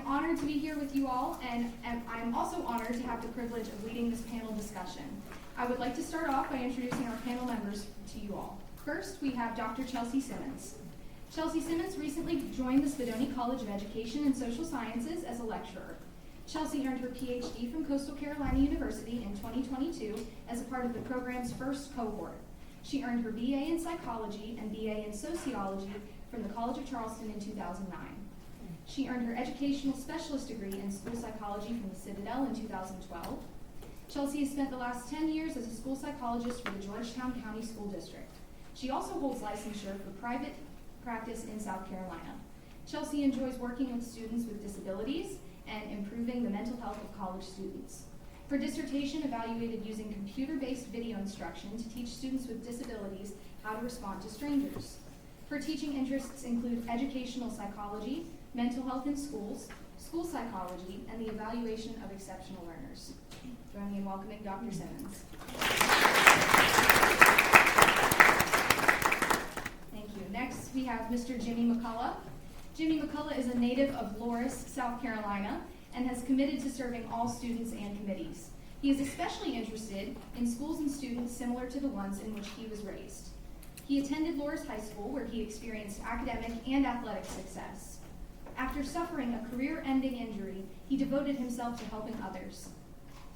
honored to be here with you all, and I'm also honored to have the privilege of leading this panel discussion. I would like to start off by introducing our panel members to you all. First, we have Dr. Chelsea Simmons. Chelsea Simmons recently joined the Spadoni College of Education and Social Sciences as a lecturer. Chelsea earned her PhD from Coastal Carolina University in 2022 as a part of the program's first cohort. She earned her BA in Psychology and BA in Sociology from the College of Charleston in 2009. She earned her Educational Specialist degree in School Psychology from the Citadel in 2012. Chelsea has spent the last 10 years as a school psychologist for the Georgetown County School District. She also holds licensure for private practice in South Carolina. Chelsea enjoys working with students with disabilities and improving the mental health of college students. Her dissertation evaluated using computer-based video instruction to teach students with disabilities how to respond to strangers. Her teaching interests include educational psychology, mental health in schools, school psychology, and the evaluation of exceptional learners. Join me in welcoming Dr. Simmons. Thank you. Next, we have Mr. Jimmy McCullough. Jimmy McCullough is a native of Loris, South Carolina, and has committed to serving all students and committees. He is especially interested in schools and students similar to the ones in which he was raised. He attended Loris High School, where he experienced academic and athletic success. After suffering a career-ending injury, he devoted himself to helping others.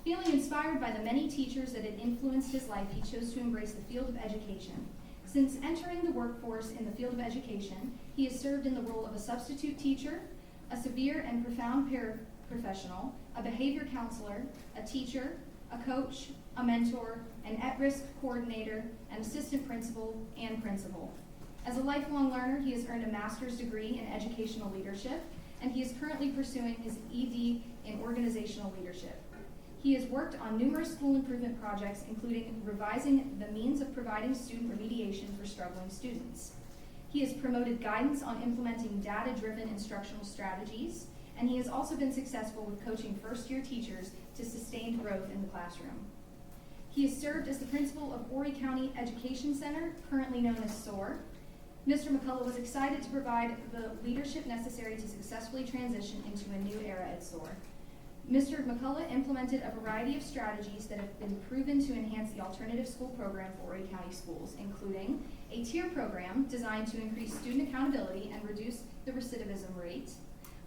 Feeling inspired by the many teachers that had influenced his life, he chose to embrace the field of education. Since entering the workforce in the field of education, he has served in the role of a substitute teacher, a severe and profound paraprofessional, a behavior counselor, a teacher, a coach, a mentor, an at-risk coordinator, an assistant principal, and principal. As a lifelong learner, he has earned a master's degree in educational leadership, and he is currently pursuing his ED in organizational leadership. He has worked on numerous school improvement projects, including revising the means of providing student remediation for struggling students. He has promoted guidance on implementing data-driven instructional strategies, and he has also been successful with coaching first-year teachers to sustained growth in the classroom. He has served as the principal of Horry County Education Center, currently known as SOAR. Mr. McCullough was excited to provide the leadership necessary to successfully transition into a new era at SOAR. Mr. McCullough implemented a variety of strategies that have been proven to enhance the alternative school program for Horry County schools, including a tier program designed to increase student accountability and reduce the recidivism rate,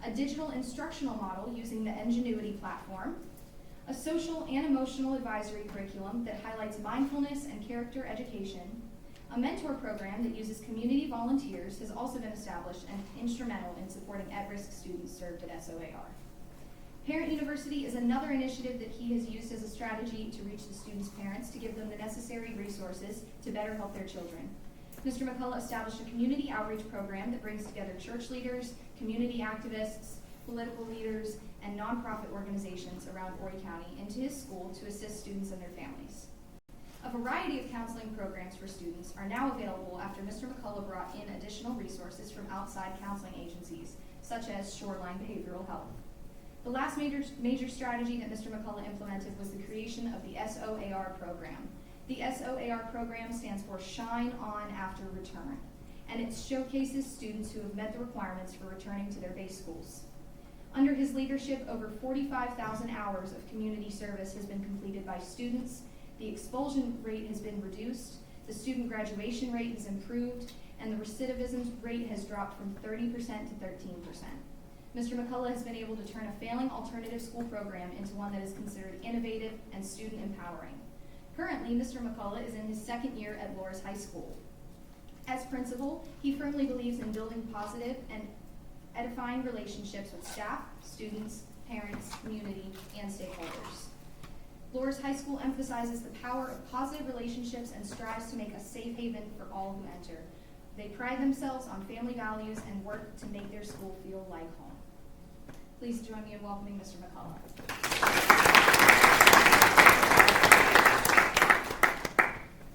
a digital instructional model using the Ingenuity platform, a social and emotional advisory curriculum that highlights mindfulness and character education, a mentor program that uses community volunteers has also been established and instrumental in supporting at-risk students served at SOAR. Parent University is another initiative that he has used as a strategy to reach the students' parents to give them the necessary resources to better help their children. Mr. McCullough established a community outreach program that brings together church leaders, community activists, political leaders, and nonprofit organizations around Horry County into his school to assist students and their families. A variety of counseling programs for students are now available after Mr. McCullough brought in additional resources from outside counseling agencies, such as Shoreline Behavioral Health. The last major strategy that Mr. McCullough implemented was the creation of the SOAR program. The SOAR program stands for Shine On After Return, and it showcases students who have met the requirements for returning to their base schools. Under his leadership, over 45,000 hours of community service has been completed by students, the expulsion rate has been reduced, the student graduation rate has improved, and the recidivism rate has dropped from 30% to 13%. Mr. McCullough has been able to turn a failing alternative school program into one that is considered innovative and student empowering. Currently, Mr. McCullough is in his second year at Loris High School. As principal, he firmly believes in building positive and edifying relationships with staff, students, parents, community, and stakeholders. Loris High School emphasizes the power of positive relationships and strives to make a safe haven for all who enter. They pride themselves on family values and work to make their school feel like home. Please join me in welcoming Mr. McCullough.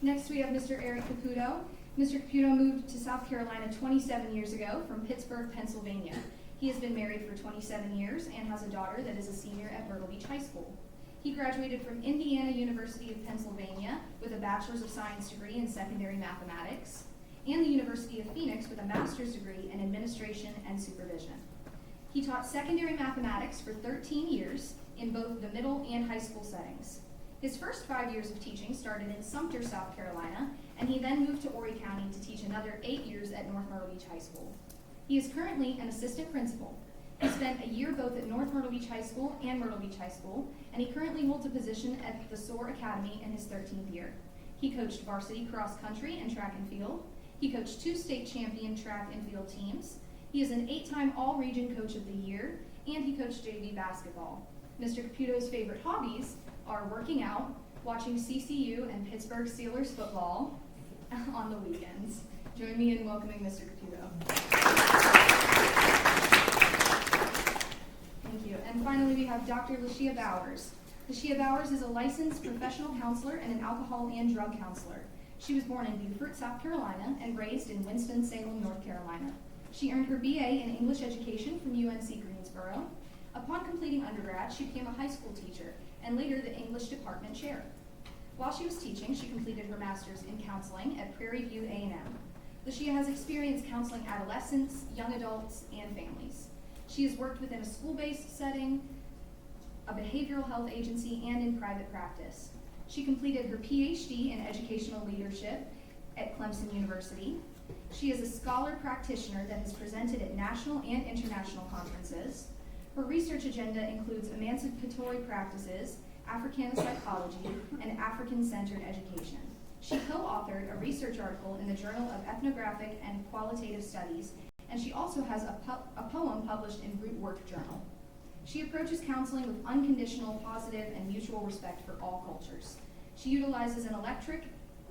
Next, we have Mr. Eric Caputo. Mr. Caputo moved to South Carolina 27 years ago from Pittsburgh, Pennsylvania. He has been married for 27 years and has a daughter that is a senior at Myrtle Beach High School. He graduated from Indiana University of Pennsylvania with a Bachelor's of Science degree in secondary mathematics, and the University of Phoenix with a master's degree in administration and supervision. He taught secondary mathematics for 13 years in both the middle and high school settings. His first 5 years of teaching started in Sumter, South Carolina, and he then moved to Horry County to teach another 8 years at North Myrtle Beach High School. He is currently an assistant principal. He spent a year both at North Myrtle Beach High School and Myrtle Beach High School, and he currently holds a position at the SOAR Academy in his 13th year. He coached varsity cross country and track and field. He coached 2 state champion track and field teams. He is an 8-time All-Region Coach of the Year, and he coached JV basketball. Mr. Caputo's favorite hobbies are working out, watching CCU and Pittsburgh Steelers football on the weekends. Join me in welcoming Mr. Caputo. Thank you. And finally, we have Dr. Lashia Bowers. Lashia Bowers is a licensed professional counselor and an alcohol and drug counselor. She was born in Beaufort, South Carolina, and raised in Winston-Salem, North Carolina. She earned her BA in English Education from UNC Greensboro. Upon completing undergrad, she became a high school teacher and later the English department chair. While she was teaching, she completed her master's in counseling at Prairie View A&M. Lashia has experience counseling adolescents, young adults, and families. She has worked within a school-based setting, a behavioral health agency, and in private practice. She completed her PhD in educational leadership at Clemson University. She is a scholar practitioner that has presented at national and international conferences. Her research agenda includes emancipatory practices, Africana psychology, and African-centered education. She co-authored a research article in the Journal of Ethnographic and Qualitative Studies, and she also has a poem published in Root Work Journal. She approaches counseling with unconditional, positive, and mutual respect for all cultures. She utilizes an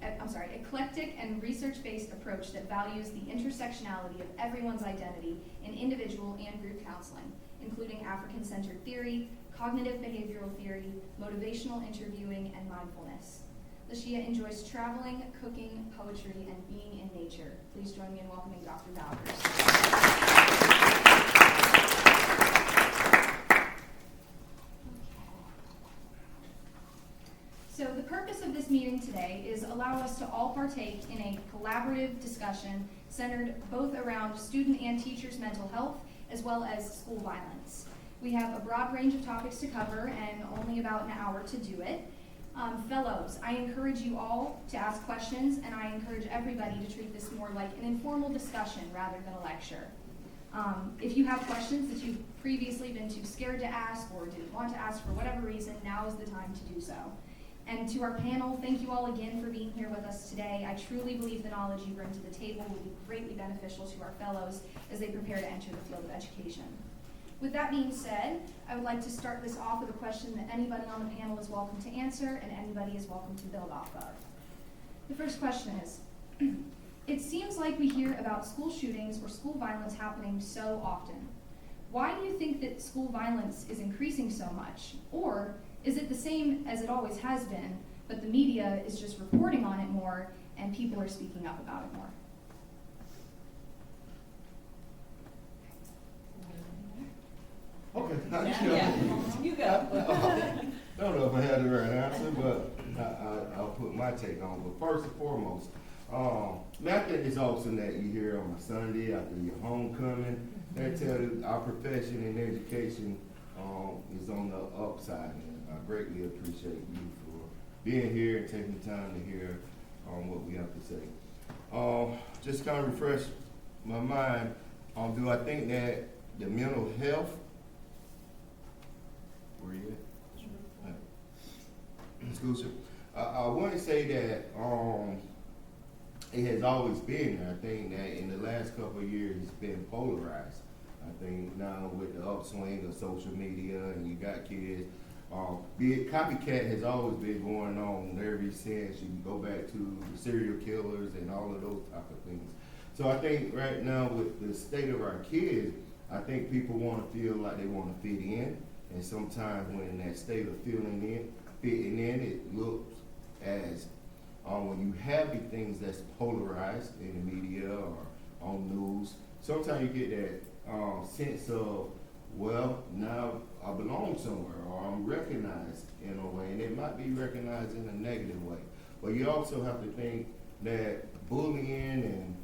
eclectic and research-based approach that values the intersectionality of everyone's identity in individual and group counseling, including African-centered theory, cognitive behavioral theory, motivational interviewing, and mindfulness. Lashia enjoys traveling, cooking, poetry, and being in nature. Please join me in welcoming Dr. Bowers. So the purpose of this meeting today is allow us to all partake in a collaborative discussion centered both around student and teachers' mental health as well as school violence. We have a broad range of topics to cover and only about an hour to do it. Fellows, I encourage you all to ask questions, and I encourage everybody to treat this more like an informal discussion rather than a lecture. If you have questions that you've previously been too scared to ask or didn't want to ask for whatever reason, now is the time to do so. And to our panel, thank you all again for being here with us today. I truly believe the knowledge you bring to the table will be greatly beneficial to our fellows as they prepare to enter the field of education. With that being said, I would like to start this off with a question that anybody on the panel is welcome to answer and anybody is welcome to build off of. The first question is, it seems like we hear about school shootings or school violence happening so often. Why do you think that school violence is increasing so much? Or is it the same as it always has been, but the media is just reporting on it more and people are speaking up about it more? Okay, You go. don't know if I had the right answer, but I'll put my take on. But first and foremost, I think it's awesome that you hear on a Sunday after your homecoming. That tell you our profession in education is on the upside. And I greatly appreciate you for being here and taking the time to hear what we have to say. Just kind of refresh my mind. Do I think that the mental health where you at? School shoot. I wouldn't say that it has always been there. I think that in the last couple of years it's been polarized. I think now with the upswing of social media and you got kids, copycat has always been going on ever since. You can go back to the serial killers and all of those type of things. So I think right now with the state of our kids, I think people want to feel like they want to fit in. And sometimes when in that state of fitting in, it looks as when you have the things that's polarized in the media or on news, sometimes you get that sense of, well, now I belong somewhere or I'm recognized in a way, and it might be recognized in a negative way. But you also have to think that bullying and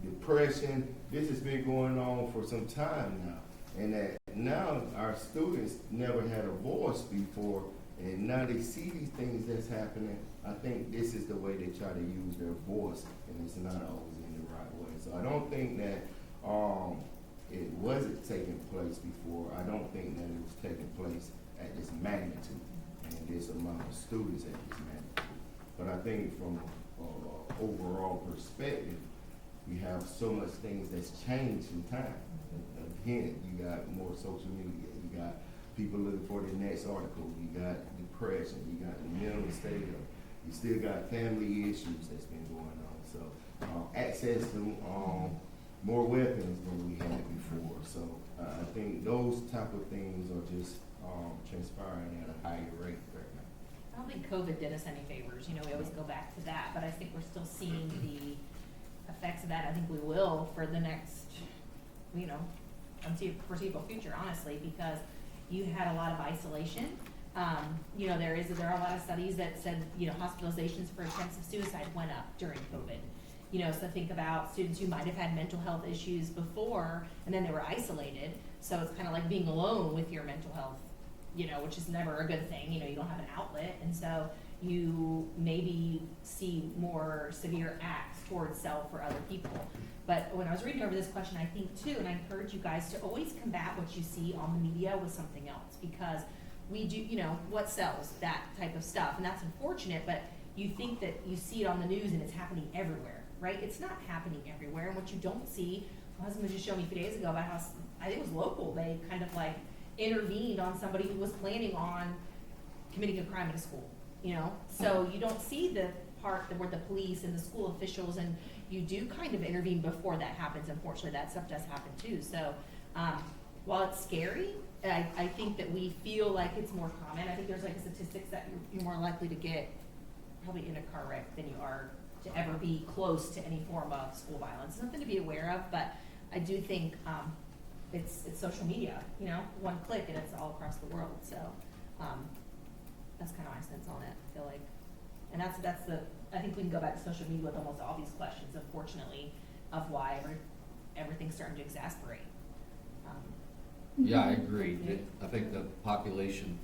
depression, this has been going on for some time now, and that now our students never had a voice before, and now they see these things that's happening. I think this is the way they try to use their voice, and it's not always in the right way. So I don't think that it wasn't taking place before. I don't think that it was taking place at this magnitude and this amount of students at this magnitude. But I think from an overall perspective, you have so much things that's changed in time. And again, you got more social media, you got people looking for the next article, you got depression, you got the mental state of, you still got family issues that's been going on. So access to more weapons than we had before. So I think those type of things are just transpiring at a higher rate right now. I don't think COVID did us any favors. You know, we always go back to that, but I think we're still seeing the effects of that. I think we will for the next, you know, foreseeable future, honestly, because you had a lot of isolation. You know, there are a lot of studies that said, you know, hospitalizations for attempts of suicide went up during COVID. You know, so think about students who might have had mental health issues before and then they were isolated. So it's kind of like being alone with your mental health, you know, which is never a good thing. You know, you don't have an outlet. And so you maybe see more severe acts towards self or other people. But when I was reading over this question, I think too, and I encourage you guys to always combat what you see on the media with something else, because we do, you know, what sells, that type of stuff. And that's unfortunate, but you think that you see it on the news and it's happening everywhere. Right? It's not happening everywhere. And what you don't see, my husband was just showing me a few days ago about how, I think it was local, they kind of like intervened on somebody who was planning on committing a crime in a school, you know? So you don't see the part where the police and the school officials, and you do kind of intervene before that happens. Unfortunately, that stuff does happen too. So while it's scary, I think that we feel like it's more common. I think there's like statistics that you're more likely to get probably in a car wreck than you are to ever be close to any form of school violence. Something to be aware of, but I do think it's social media, you know, one click and it's all across the world. So that's kind of my sense on it, I feel like. And that's I think we can go back to social media with almost all these questions, unfortunately, of why everything's starting to exasperate. Yeah, I agree. I think the population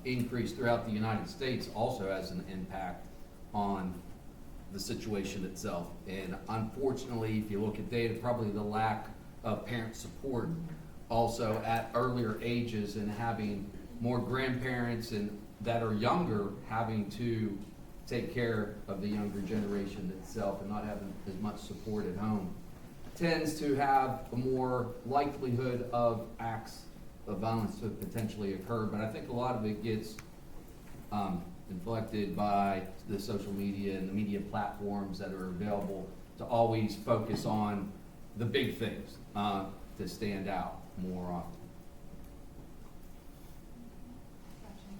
increase throughout the United States also has an impact on the situation itself. And unfortunately, if you look at data, probably the lack of parent support also at earlier ages, and having more grandparents and that are younger having to take care of the younger generation itself and not having as much support at home tends to have a more likelihood of acts of violence to potentially occur. But I think a lot of it gets inflected by the social media and the media platforms that are available to always focus on the big things to stand out more often. Gotcha.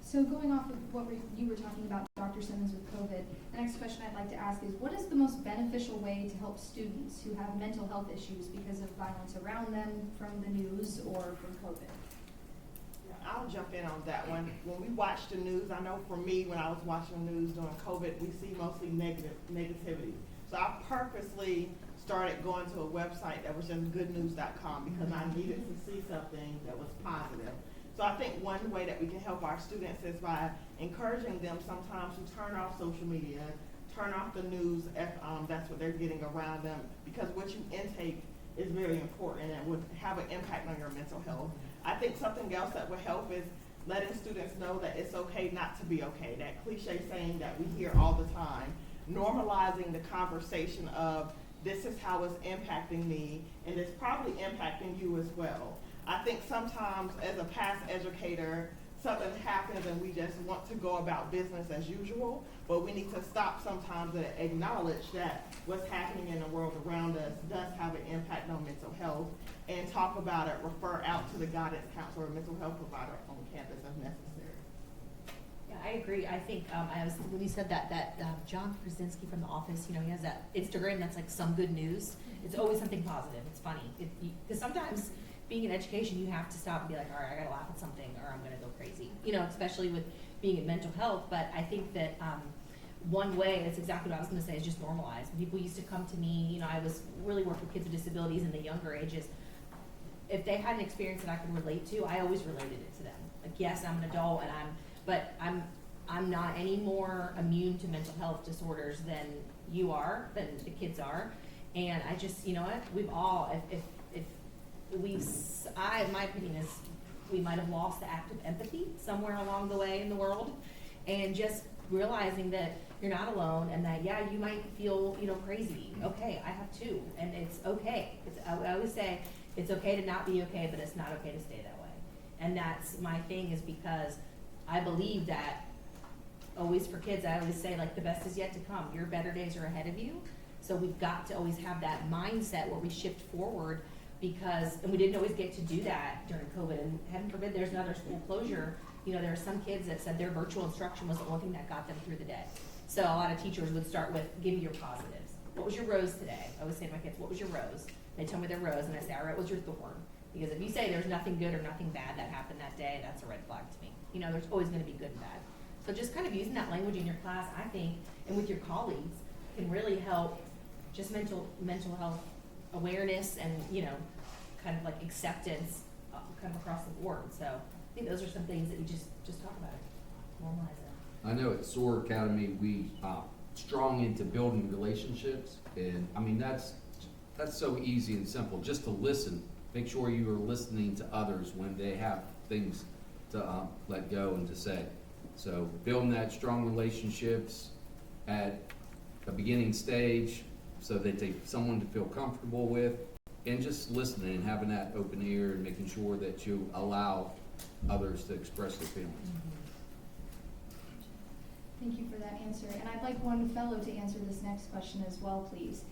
So going off of what you were talking about, Dr. Simmons, with COVID, the next question I'd like to ask is, what is the most beneficial way to help students who have mental health issues because of violence around them from the news or from COVID? I'll jump in on that one. When we watch the news, I know for me, when I was watching the news during COVID, we see mostly negativity. So I purposely started going to a website that was just goodnews.com because I needed to see something that was positive. So I think one way that we can help our students is by encouraging them sometimes to turn off social media, turn off the news if that's what they're getting around them, because what you intake is very important and would have an impact on your mental health. I think something else that would help is letting students know that it's okay not to be okay. That cliche saying that we hear all the time. Normalizing the conversation of, this is how it's impacting me, and it's probably impacting you as well. I think sometimes as a past educator, something happens and we just want to go about business as usual, but we need to stop sometimes and acknowledge that what's happening in the world around us does have an impact on mental health, and talk about it, refer out to the guidance counselor or mental health provider on campus if necessary. Yeah, I agree. I think when you said that John Krasinski from The Office, you know, he has that Instagram that's like some good news. It's always something positive. It's funny because sometimes being in education, you have to stop and be like, all right, I gotta laugh at something or I'm gonna go crazy. You know, especially with being in mental health. But I think that one way, that's exactly what I was gonna say, is just normalize. People used to come to me, you know, I was really working with kids with disabilities in the younger ages. If they had an experience that I could relate to, I always related it to them. Like, yes, I'm an adult and I'm not any more immune to mental health disorders than you are, than the kids are. And I just, you know what, we've all, my opinion is, we might have lost the act of empathy somewhere along the way in the world. And just realizing that you're not alone, and that, yeah, you might feel, you know, crazy. Okay, I have too, and it's okay. I always say, it's okay to not be okay, but it's not okay to stay that way. And that's my thing, is because I believe that, always for kids, I always say, like, the best is yet to come. Your better days are ahead of you. So we've got to always have that mindset where we shift forward, because, and we didn't always get to do that during COVID, and heaven forbid there's another school closure. You know, there are some kids that said their virtual instruction was the only thing that got them through the day. So a lot of teachers would start with, give me your positives. What was your rose today? I always say to my kids, what was your rose? They tell me their rose, and I say, all right, what's your thorn? Because if you say there's nothing good or nothing bad that happened that day, that's a red flag to me. You know, there's always gonna be good and bad. So just kind of using that language in your class, I think, and with your colleagues, can really help just mental health awareness and, you know, kind of like acceptance kind of across the board. So I think those are some things that you just talk about it, normalize it. I know at SOAR Academy, we strong into building relationships, and I mean, that's so easy and simple, just to listen. Make sure you are listening to others when they have things to let go and to say. So building that strong relationships at the beginning stage, so that they someone to feel comfortable with, and just listening and having that open ear and making sure that you allow others to express their feelings. Thank you for that answer. And I'd like one fellow to answer this next question as well, please.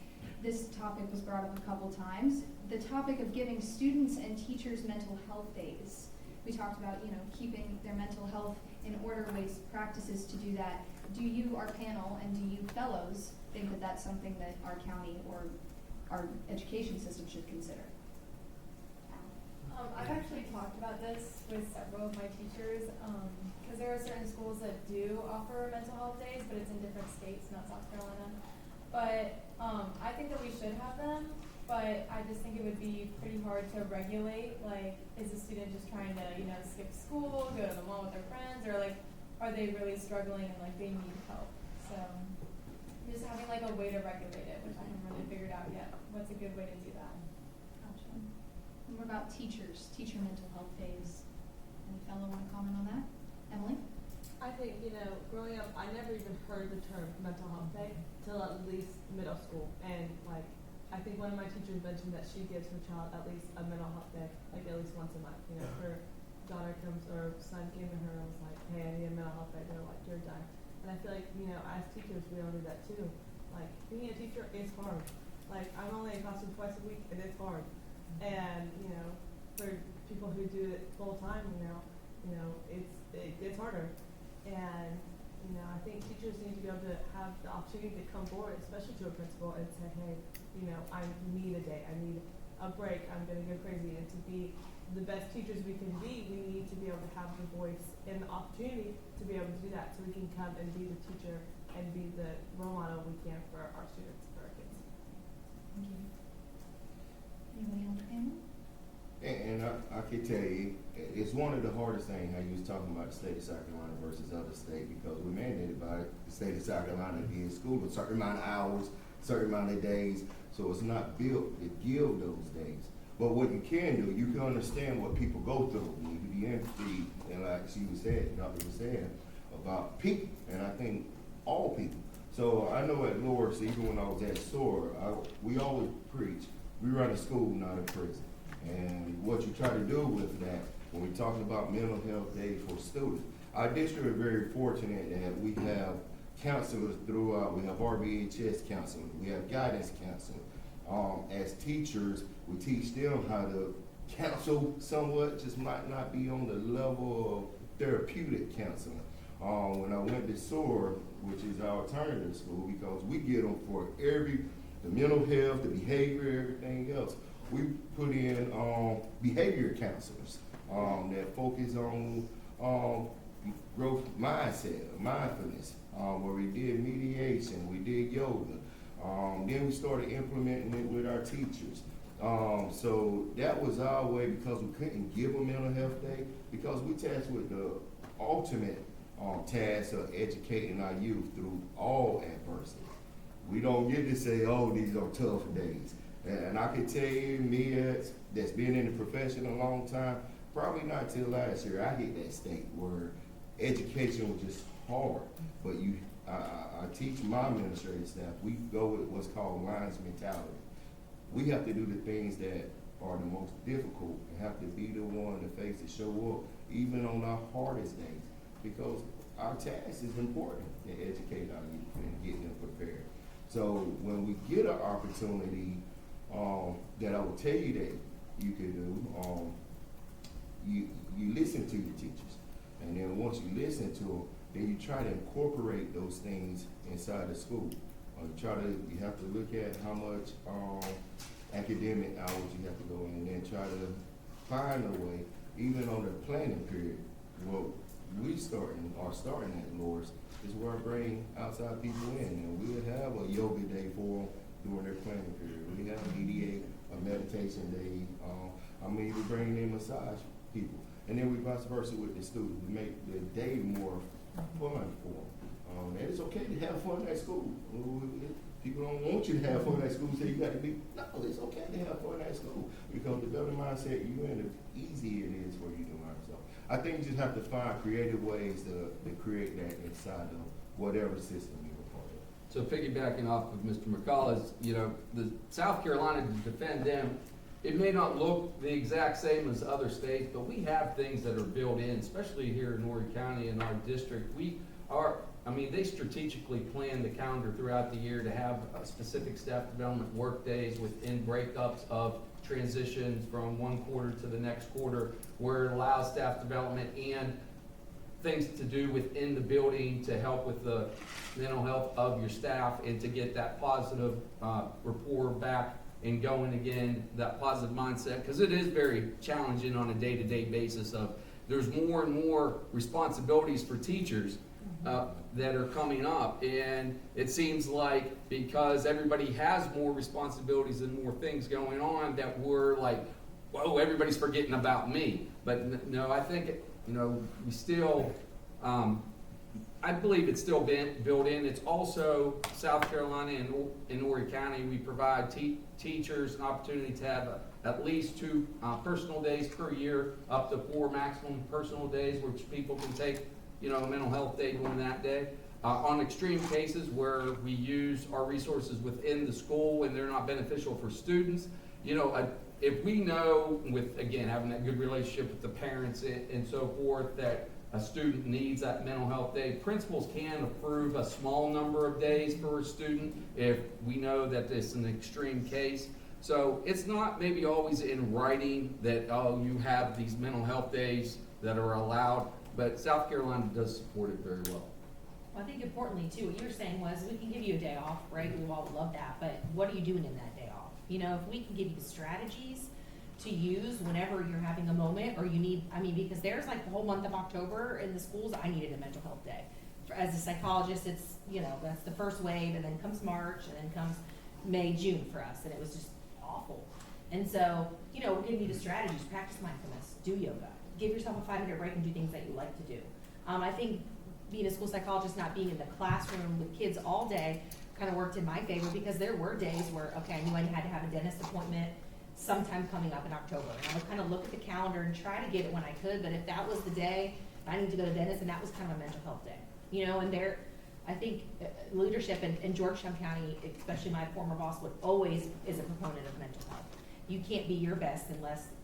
This topic was brought up a couple times. The topic of giving students and teachers mental health days. We talked about, you know, keeping their mental health in order, ways, practices to do that. Do you, our panel, and do you fellows think that that's something that our county or our education system should consider? I've actually talked about this with several of my teachers, because there are certain schools that do offer mental health days, but it's in different states, not South Carolina. But I think that we should have them, but I just think it would be pretty hard to regulate. Like, is a student just trying to, you know, skip school, go to the mall with their friends, or like, are they really struggling and like they need help? So just having like a way to regulate it, which I haven't really figured out yet. What's a good way to do that? Gotcha. And what about teachers, teacher mental health days? Any fellow want to comment on that? Emily? I think, you know, growing up, I never even heard the term mental health day till at least middle school. And like, I think one of my teachers mentioned that she gives her child at least a mental health day, like at least once a month. You know, her daughter comes, or son came to her and was like, hey, I need a mental health day. They're like, you're done. And I feel like, you know, as teachers, we all do that too. Like, being a teacher is hard. Like, I'm only in classroom twice a week, and it's hard. And, you know, for people who do it full time, you know, it's harder. And, you know, I think teachers need to be able to have the opportunity to come forward, especially to a principal, and say, hey, you know, I need a day. I need a break. I'm going to go crazy. And to be the best teachers we can be, we need to be able to have the voice and the opportunity to be able to do that, so we can come and be the teacher and be the role model we can for our students, for our kids. Thank you. Anybody on the panel? And I can tell you, it's one of the hardest things, how you was talking about the state of South Carolina versus other states, because we're mandated by the state of South Carolina to be in school a certain amount of hours, certain amount of days, so it's not built to give those days. But what you can do, you can understand what people go through. You need to be empathy, and like she was saying, Dr. was saying, about people, and I think all people. So I know at Loris, even when I was at SOAR, we always preach, we run a school, not a prison. And what you try to do with that, when we're talking about mental health days for students, our district is very fortunate that we have counselors throughout. We have RBHS counseling, we have guidance counseling. As teachers, we teach them how to counsel somewhat, just might not be on the level of therapeutic counseling. When I went to SOAR, which is our alternative school, because we get them for the mental health, the behavior, everything else. We put in behavior counselors that focus on growth mindset, mindfulness, where we did mediation, we did yoga. Then we started implementing it with our teachers. So that was our way, because we couldn't give a mental health day, because we tasked with the ultimate task of educating our youth through all adversity. We don't get to say, oh, these are tough days. And I can tell you, me that's been in the profession a long time, probably not till last year, I hit that state where education was just hard. But I teach my administrative staff, we go with what's called Lions mentality. We have to do the things that are the most difficult and have to be the one to face to show up, even on our hardest days, because our task is important to educate our youth and get them prepared. So when we get an opportunity that I will tell you that you can do, you listen to your teachers, and then once you listen to them, then you try to incorporate those things inside the school. You have to look at how much academic hours you have to go in, and then try to find a way, even on the planning period. Well, we starting at Loris is where I bring outside people in, and we'll have a yoga day for them during their planning period. We have a meditation day. I mean, we bring in massage people, and then we vice versa with the students. We make the day more fun for them. And it's okay to have fun at school. People don't want you to have fun at school, so you got to be, no, it's okay to have fun at school, because the better mindset you in, the easier it is for you to learn. So I think you just have to find creative ways to create that inside of whatever system you're a part of. So piggybacking off of Mr. McCullough's, the South Carolina, to defend them, it may not look the exact same as other states, but we have things that are built in, especially here in Horry County in our district. They strategically plan the calendar throughout the year to have specific staff development work days within breakups of transitions from one quarter to the next quarter, where it allows staff development and things to do within the building to help with the mental health of your staff and to get that positive rapport back and going again, that positive mindset, because it is very challenging on a day-to-day basis of there's more and more responsibilities for teachers that are coming up, and it seems like because everybody has more responsibilities and more things going on that we're like, whoa, everybody's forgetting about me. But no, I think we still I believe it's still been built in. It's also South Carolina and in Horry County, we provide teachers an opportunity to have at least 2 personal days per year, up to 4 maximum personal days, which people can take a mental health day during that day. On extreme cases where we use our resources within the school and they're not beneficial for students, if we know, with again having that good relationship with the parents and so forth, that a student needs that mental health day, principals can approve a small number of days for a student if we know that it's an extreme case. So it's not maybe always in writing that, oh, you have these mental health days that are allowed, but South Carolina does support it very well. Well, I think importantly too, what you were saying was we can give you a day off, right? We all would love that, but what are you doing in that day off? If we can give you strategies to use whenever you're having a moment, or you need, because there's like the whole month of October in the schools, I needed a mental health day. As a psychologist, it's, that's the first wave, and then comes March, and then comes May, June for us, and it was just awful. And so, we're giving you the strategies, practice mindfulness, do yoga, give yourself a 5-minute break and do things that you like to do. I think being a school psychologist, not being in the classroom with kids all day, kind of worked in my favor, because there were days where, okay, I knew I had to have a dentist appointment sometime coming up in October. And I would kind of look at the calendar and try to get it when I could, but if that was the day I need to go to the dentist, and that was kind of a mental health day. And I think leadership in Georgetown County, especially my former boss, would always is a proponent of mental health. You can't be your best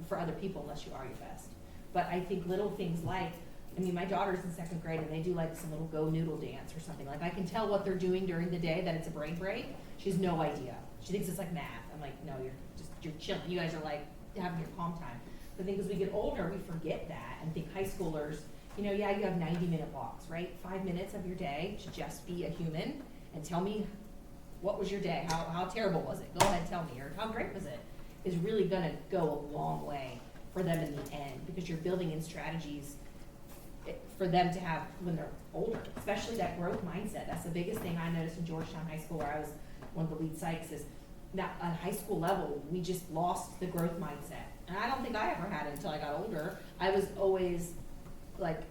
for other people unless you are your best. But I think little things like, my daughter's in 2nd grade and they do like some little go noodle dance or something. Like I can tell what they're doing during the day, that it's a brain break. She has no idea. She thinks it's like math. I'm like, no, you're chilling. You guys are like having your calm time. But I think as we get older, we forget that and think high schoolers, you have 90-minute blocks, right? 5 minutes of your day to just be a human and tell me, what was your day? How terrible was it? Go ahead, tell me. Or how great was it? Is really gonna go a long way for them in the end, because you're building in strategies for them to have when they're older, especially that growth mindset. That's the biggest thing I noticed in Georgetown High School, where I was one of the lead psychs, is that at high school level, we just lost the growth mindset. And I don't think I ever had it until I got older. I was always like,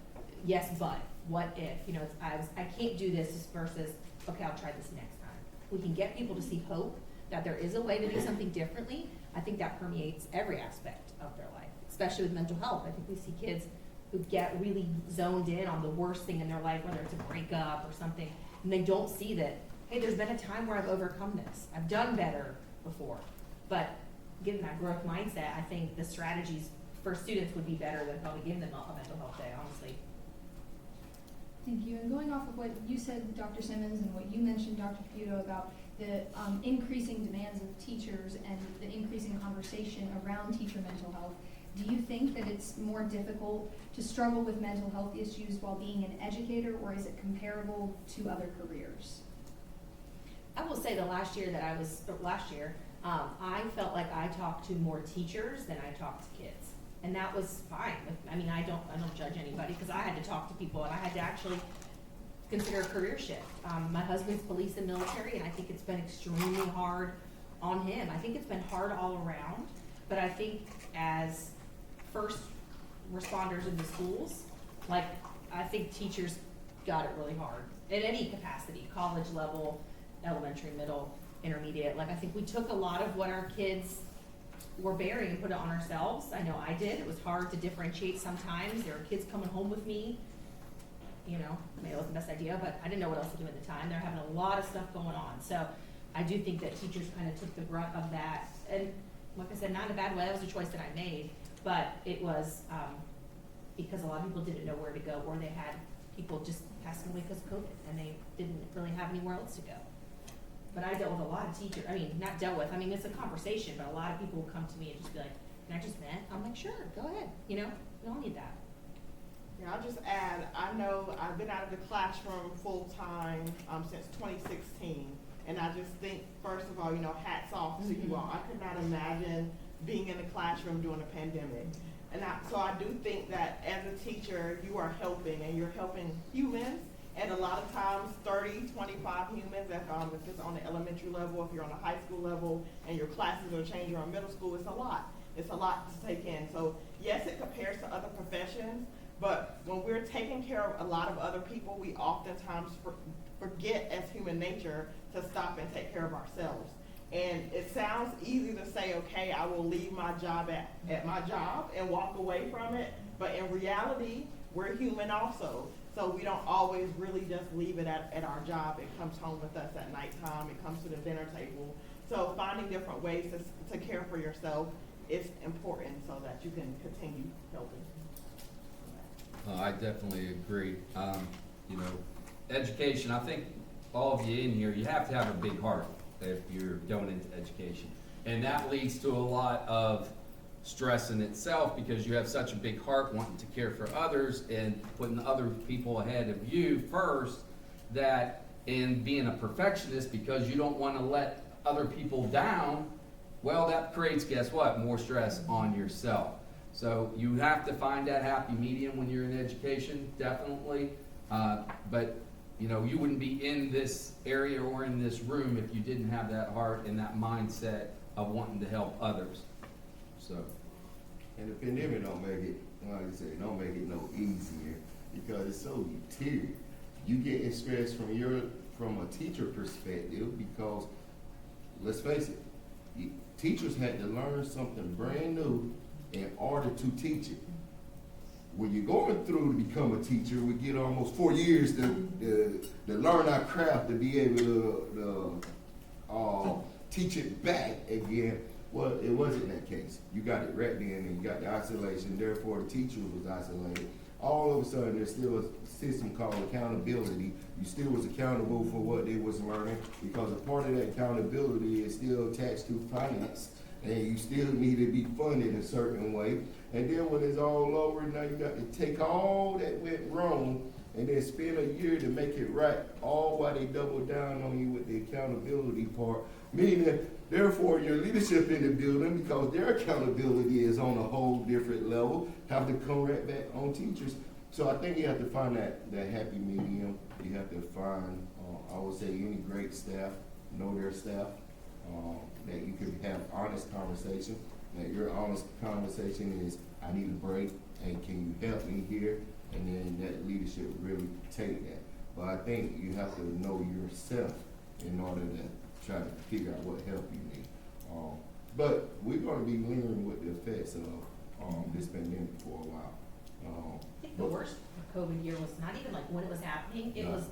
yes, but, what if? You know, I can't do this versus, okay, I'll try this next time. We can get people to see hope, that there is a way to do something differently. I think that permeates every aspect of their life, especially with mental health. I think we see kids who get really zoned in on the worst thing in their life, whether it's a breakup or something, and they don't see that, hey, there's been a time where I've overcome this. I've done better before. But given that growth mindset, I think the strategies for students would be better than probably giving them a mental health day, honestly. Thank you. And going off of what you said, Dr. Simmons, and what you mentioned, Dr. Caputo, about the increasing demands of teachers and the increasing conversation around teacher mental health, do you think that it's more difficult to struggle with mental health issues while being an educator, or is it comparable to other careers? I will say last year, I felt like I talked to more teachers than I talked to kids. And that was fine. I don't judge anybody, because I had to talk to people and I had to actually consider a career shift. My husband's police and military, and I think it's been extremely hard on him. I think it's been hard all around, but I think as first responders in the schools, like, I think teachers got it really hard at any capacity, college level, elementary, middle, intermediate. Like, I think we took a lot of what our kids were bearing and put it on ourselves. I know I did. It was hard to differentiate sometimes. There were kids coming home with me, you know, maybe it wasn't the best idea, but I didn't know what else to do at the time. They're having a lot of stuff going on. So I do think that teachers kind of took the brunt of that. And like I said, not in a bad way. That was a choice that I made, but it was because a lot of people didn't know where to go, or they had people just passing away because of COVID, and they didn't really have anywhere else to go. But I dealt with a lot of teachers. Not dealt with. It's a conversation, but a lot of people will come to me and just be like, "Can I just vent?" I'm like, "Sure, go ahead." You know, we all need that. Yeah, I'll just add, I know I've been out of the classroom full-time since 2016, and I just think, first of all, hats off to you all. I could not imagine being in the classroom during a pandemic. And so I do think that as a teacher, you are helping, and you're helping humans, and a lot of times 30, 25 humans, if it's on the elementary level, if you're on the high school level, and your classes are changing on middle school, it's a lot. It's a lot to take in. So yes, it compares to other professions, but when we're taking care of a lot of other people, we oftentimes forget as human nature to stop and take care of ourselves. And it sounds easy to say, okay, I will leave my job at my job and walk away from it, but in reality, we're human also. So we don't always really just leave it at our job. It comes home with us at nighttime. It comes to the dinner table. So finding different ways to care for yourself is important so that you can continue helping. I definitely agree. Education, I think all of you in here, you have to have a big heart if you're going into education. And that leads to a lot of stress in itself, because you have such a big heart wanting to care for others and putting other people ahead of you first, that in being a perfectionist because you don't want to let other people down, well, that creates, guess what, more stress on yourself. So you have to find that happy medium when you're in education, definitely. But you wouldn't be in this area or in this room if you didn't have that heart and that mindset of wanting to help others. So. And the pandemic don't make it, like I said, don't make it no easier, because it's so utilitarian. You getting stressed from a teacher perspective, because let's face it, teachers had to learn something brand new in order to teach it. When you're going through to become a teacher, we get almost 4 years to learn our craft, to be able to teach it back again. Well, it wasn't that case. You got it right then, and you got the isolation, therefore the teacher was isolated. All of a sudden, there's still a system called accountability. You still was accountable for what they was learning, because a part of that accountability is still attached to finance, and you still need to be funded a certain way. And then when it's all over, now you got to take all that went wrong and then spend a year to make it right, all while they double down on you with the accountability part. Meaning, therefore, your leadership in the building, because their accountability is on a whole different level, have to come right back on teachers. So I think you have to find that happy medium. You have to find, I would say, any great staff, know their staff, that you can have honest conversation. That your honest conversation is, I need a break, and can you help me here? And then that leadership really take that. But I think you have to know yourself in order to try to figure out what help you need. But we're gonna be lingering with the effects of this pandemic for a while. I think the worst COVID year was not even like when it was happening, it No. was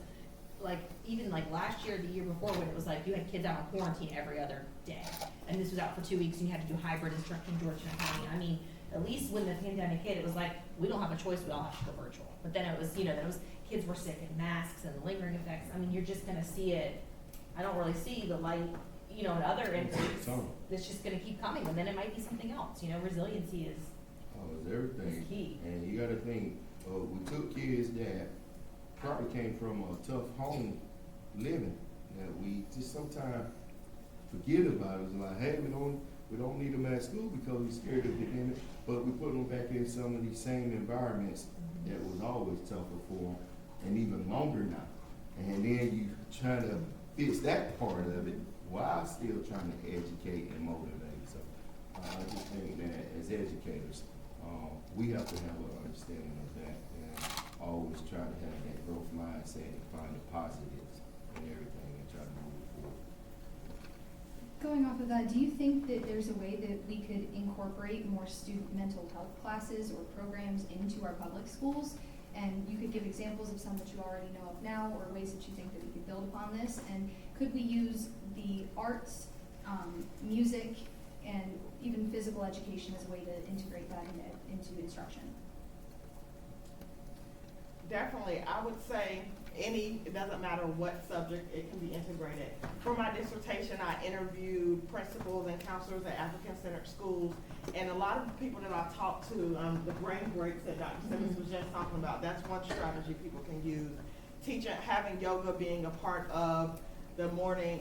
like, even like last year, the year before, when it was like you had kids out on quarantine every other day. And this was out for 2 weeks and you had to do hybrid instruction in Georgetown County. I mean, at least when the pandemic hit, it was like, we don't have a choice, we all have to go virtual. But then it was, then it was, kids were sick and masks and the lingering effects. I mean, you're just gonna see it, I don't really see the light, in other industries. It's just gonna keep coming, and then it might be something else, resiliency is It's everything. It's key. And you gotta think, we took kids that probably came from a tough home living, that we just sometimes forget about it. It's like, hey, we don't need them at school because we're scared of the pandemic, but we put them back in some of these same environments that was always tougher for them, and even longer now. And then you trying to fix that part of it while still trying to educate and motivate. So I just think that as educators, we have to have an understanding of that and always try to have that growth mindset and find the positives in everything and try to move it forward. Going off of that, do you think that there's a way that we could incorporate more student mental health classes or programs into our public schools? And you could give examples of some that you already know of now, or ways that you think that we could build upon this. And could we use the arts, music, and even physical education as a way to integrate that into instruction? Definitely, I would say it doesn't matter what subject, it can be integrated. For my dissertation, I interviewed principals and counselors at African-centered schools, and a lot of the people that I talked to, the brain breaks that Dr. Simmons was just talking about, that's one strategy people can use. Having yoga being a part of the morning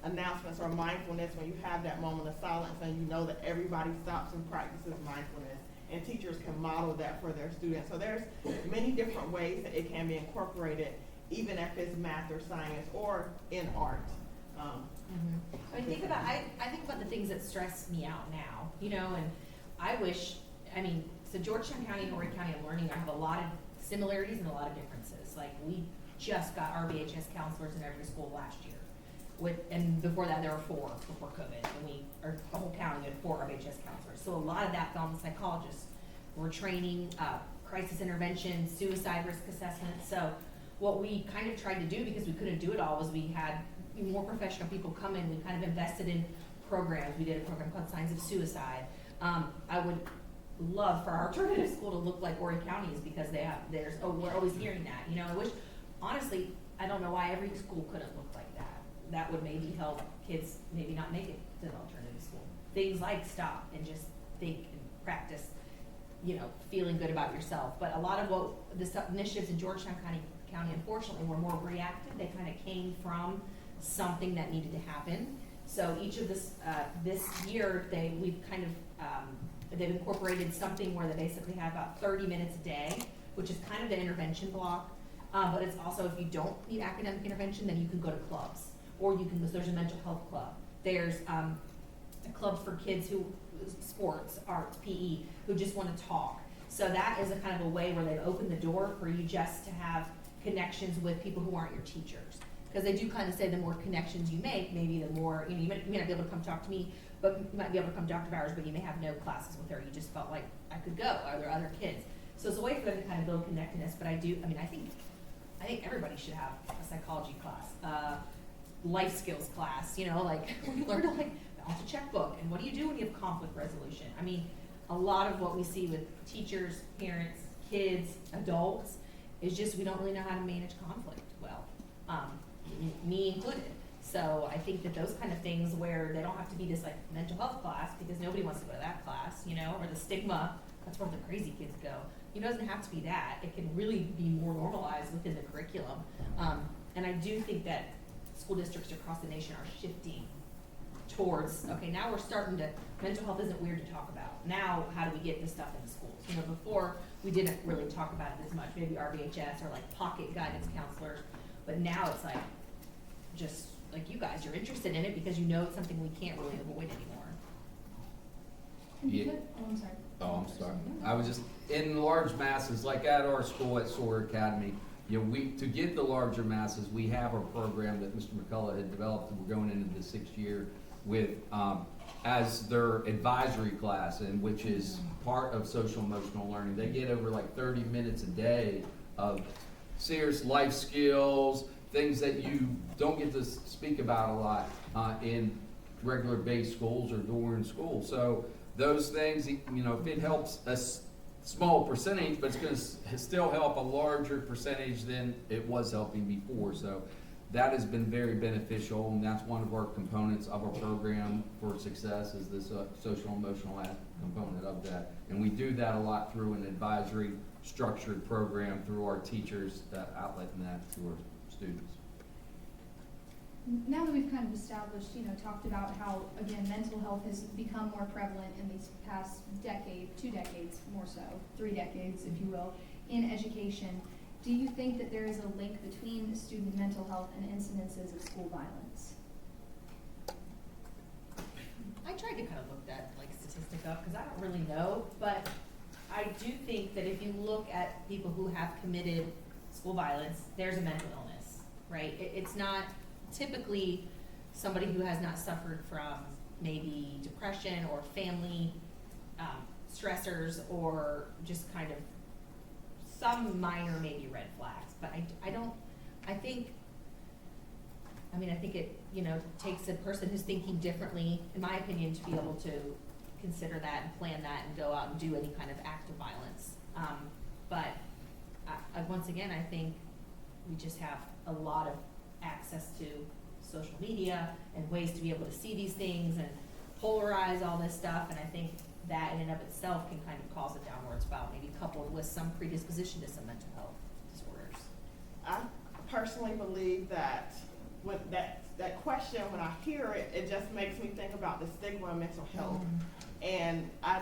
announcements or mindfulness, when you have that moment of silence and you know that everybody stops and practices mindfulness, and teachers can model that for their students. So there's many different ways that it can be incorporated, even if it's math or science or in art. I think about the things that stress me out now, and I wish, so Georgetown County and Horry County of Learning, I have a lot of similarities and a lot of differences. Like, we just got RBHS counselors in every school last year. And before that, there were 4 before COVID, and the whole county had 4 RBHS counselors. So a lot of that fell on the psychologists. We're training, crisis intervention, suicide risk assessment. So what we kind of tried to do, because we couldn't do it all, was we had more professional people come in. We kind of invested in programs. We did a program called Signs of Suicide. I would love for our alternative school to look like Horry County's, because we're always hearing that. I wish, honestly, I don't know why every school couldn't look like that. That would maybe help kids maybe not make it to an alternative school. Things like stop and just think and practice, feeling good about yourself. But a lot of what the initiatives in Georgetown County, unfortunately, were more reactive. They kind of came from something that needed to happen. So each of this year, they've incorporated something where they basically have about 30 minutes a day, which is kind of the intervention block. But it's also, if you don't need academic intervention, then you can go to clubs. Or there's a mental health club. There's a club for kids sports, arts, PE, who just want to talk. So that is a kind of a way where they've opened the door for you just to have connections with people who aren't your teachers. Because they do kind of say the more connections you make, maybe the more, you may not be able to come talk to me, but you might be able to come to Dr. Bowers, but you may have no classes with her. You just felt like I could go. Are there other kids? So it's a way for them to kind of build connectedness. But I think everybody should have a psychology class, life skills class, like we learn to balance a checkbook, and what do you do when you have conflict resolution? A lot of what we see with teachers, parents, kids, adults, is just we don't really know how to manage conflict well, me included. So I think that those kind of things where they don't have to be this mental health class, because nobody wants to go to that class, or the stigma, that's where the crazy kids go. It doesn't have to be that. It can really be more normalized within the curriculum. And I do think that school districts across the nation are shifting towards, okay, now we're starting to, mental health isn't weird to talk about. Now, how do we get this stuff into schools? Before, we didn't really talk about it as much, maybe RBHS or like pocket guidance counselors, but now it's like, just like you guys, you're interested in it because you know it's something we can't really avoid anymore. And Yeah. because, oh, I'm sorry. Oh, I'm sorry. I was just, in large masses, like at our school at Soar Academy, you know, to get the larger masses, we have our program that Mr. McCullough had developed, and we're going into the 6th year with, as their advisory class, and which is part of social emotional learning. They get over like 30 minutes a day of serious life skills, things that you don't get to speak about a lot in regular base schools or during school. So those things, you know, if it helps a small percentage, but it's going to still help a larger percentage than it was helping before. So that has been very beneficial, and that's one of our components of our program for success, is this social emotional component of that. And we do that a lot through an advisory structured program through our teachers, outletting that to our students. Now that we've kind of established, talked about how, again, mental health has become more prevalent in these past decade, 2 decades more so, 3 decades, if you will, in education, do you think that there is a link between student mental health and incidences of school violence? I tried to kind of look that like statistic up because I don't really know, but I do think that if you look at people who have committed school violence, there's a mental illness, right? It's not typically somebody who has not suffered from maybe depression or family stressors or just kind of some minor maybe red flags. But I think it, takes a person who's thinking differently, in my opinion, to be able to consider that and plan that and go out and do any kind of act of violence. But once again, I think we just have a lot of access to social media and ways to be able to see these things and polarize all this stuff. And I think that in and of itself can kind of cause a downward spiral, maybe coupled with some predisposition to some mental health disorders. I personally believe that when that question, when I hear it, it just makes me think about the stigma of mental health. And I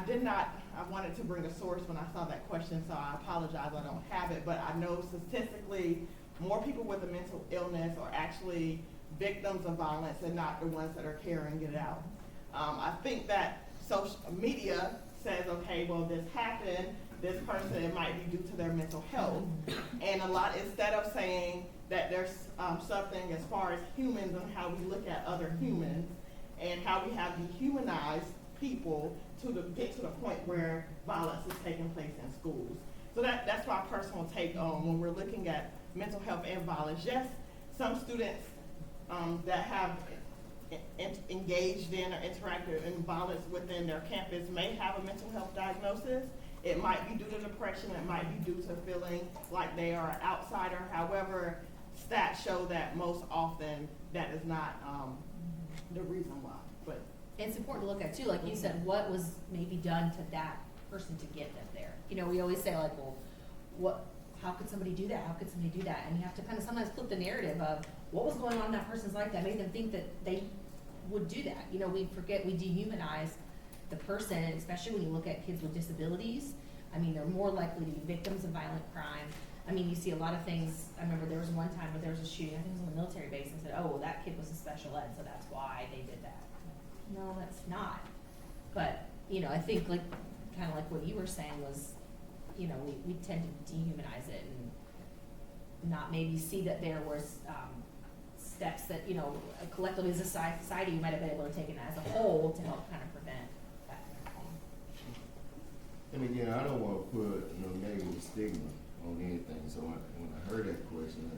wanted to bring a source when I saw that question, so I apologize I don't have it, but I know statistically more people with a mental illness are actually victims of violence and not the ones that are carrying it out. I think that social media says, okay, well, this happened, this person, it might be due to their mental health. And instead of saying that there's something as far as humans and how we look at other humans and how we have dehumanized people to get to the point where violence is taking place in schools. So that's my personal take on when we're looking at mental health and violence. Yes, some students that have engaged in or interacted in violence within their campus may have a mental health diagnosis. It might be due to depression, it might be due to feeling like they are an outsider. However, stats show that most often that is not the reason why. But it's important to look at too, like you said, what was maybe done to that person to get them there. We always say like, well, how could somebody do that? How could somebody do that? And you have to kind of sometimes flip the narrative of what was going on in that person's life that made them think that they would do that. We dehumanize the person, and especially when you look at kids with disabilities. They're more likely to be victims of violent crime. You see a lot of things. I remember there was one time where there was a shooting, I think it was on a military base, and said, oh, well, that kid was in special ed, so that's why they did that. No, that's not. But, I think kind of like what you were saying was, we tend to dehumanize it and not maybe see that there was steps that, collectively as a society, we might have been able to take it as a whole to help kind of prevent that kind of thing. And again, I don't want to put no negative stigma on anything. So when I heard that question,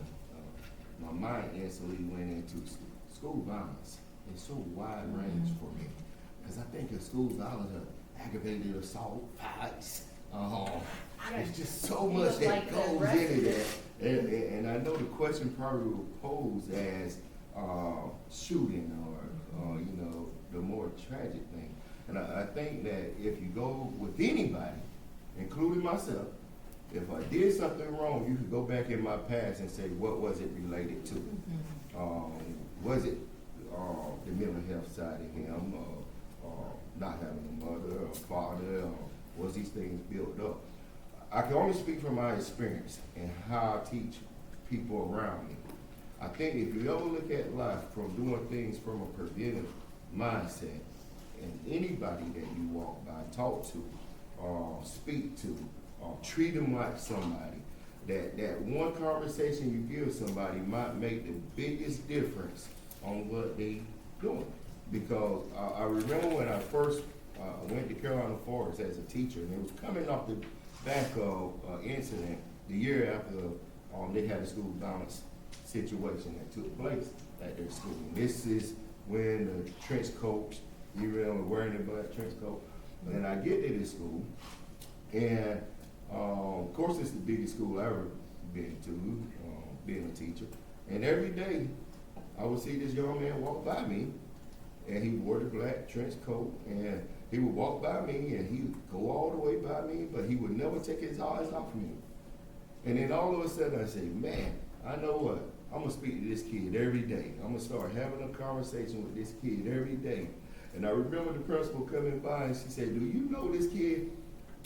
my mind instantly went into school violence. It's so wide range for me, because I think of school violence, aggravated assault, fights. There's just so much that goes into that. And I know the question probably will pose as shooting or the more tragic thing. And I think that if you go with anybody, including myself, if I did something wrong, you could go back in my past and say, what was it related to? Was it the mental health side of him, not having a mother or father, or was these things built up? I can only speak from my experience and how I teach people around me. I think if you ever look at life from doing things from a preventive mindset, and anybody that you walk by, talk to, speak to, treat them like somebody, that one conversation you give somebody might make the biggest difference on what they doing. Because I remember when I first went to Carolina Forest as a teacher, and it was coming off the back of incident the year after they had a school violence situation that took place at their school. And this is when the trench coats, you remember wearing the black trench coat. And I get to this school, and of course it's the biggest school I ever been to, being a teacher. And every day I would see this young man walk by me, and he wore the black trench coat, and he would walk by me, and he would go all the way by me, but he would never take his eyes off me. And then all of a sudden I say, man, I know what, I'm gonna speak to this kid every day. I'm gonna start having a conversation with this kid every day. And I remember the principal coming by, and she said, do you know this kid?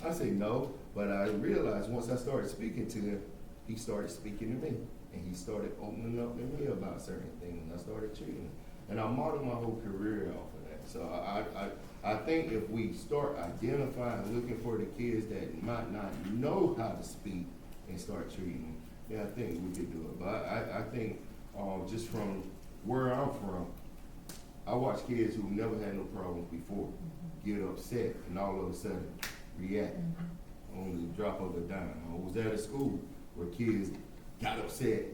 I said, no, but I realized once I started speaking to him, he started speaking to me. And he started opening up to me about certain things, and I started treating him. And I modeled my whole career off of that. So I think if we start identifying, looking for the kids that might not know how to speak and start treating them, then I think we could do it. But I think just from where I'm from, I watch kids who never had no problems before get upset and all of a sudden react on the drop of a dime. I was at a school where kids got upset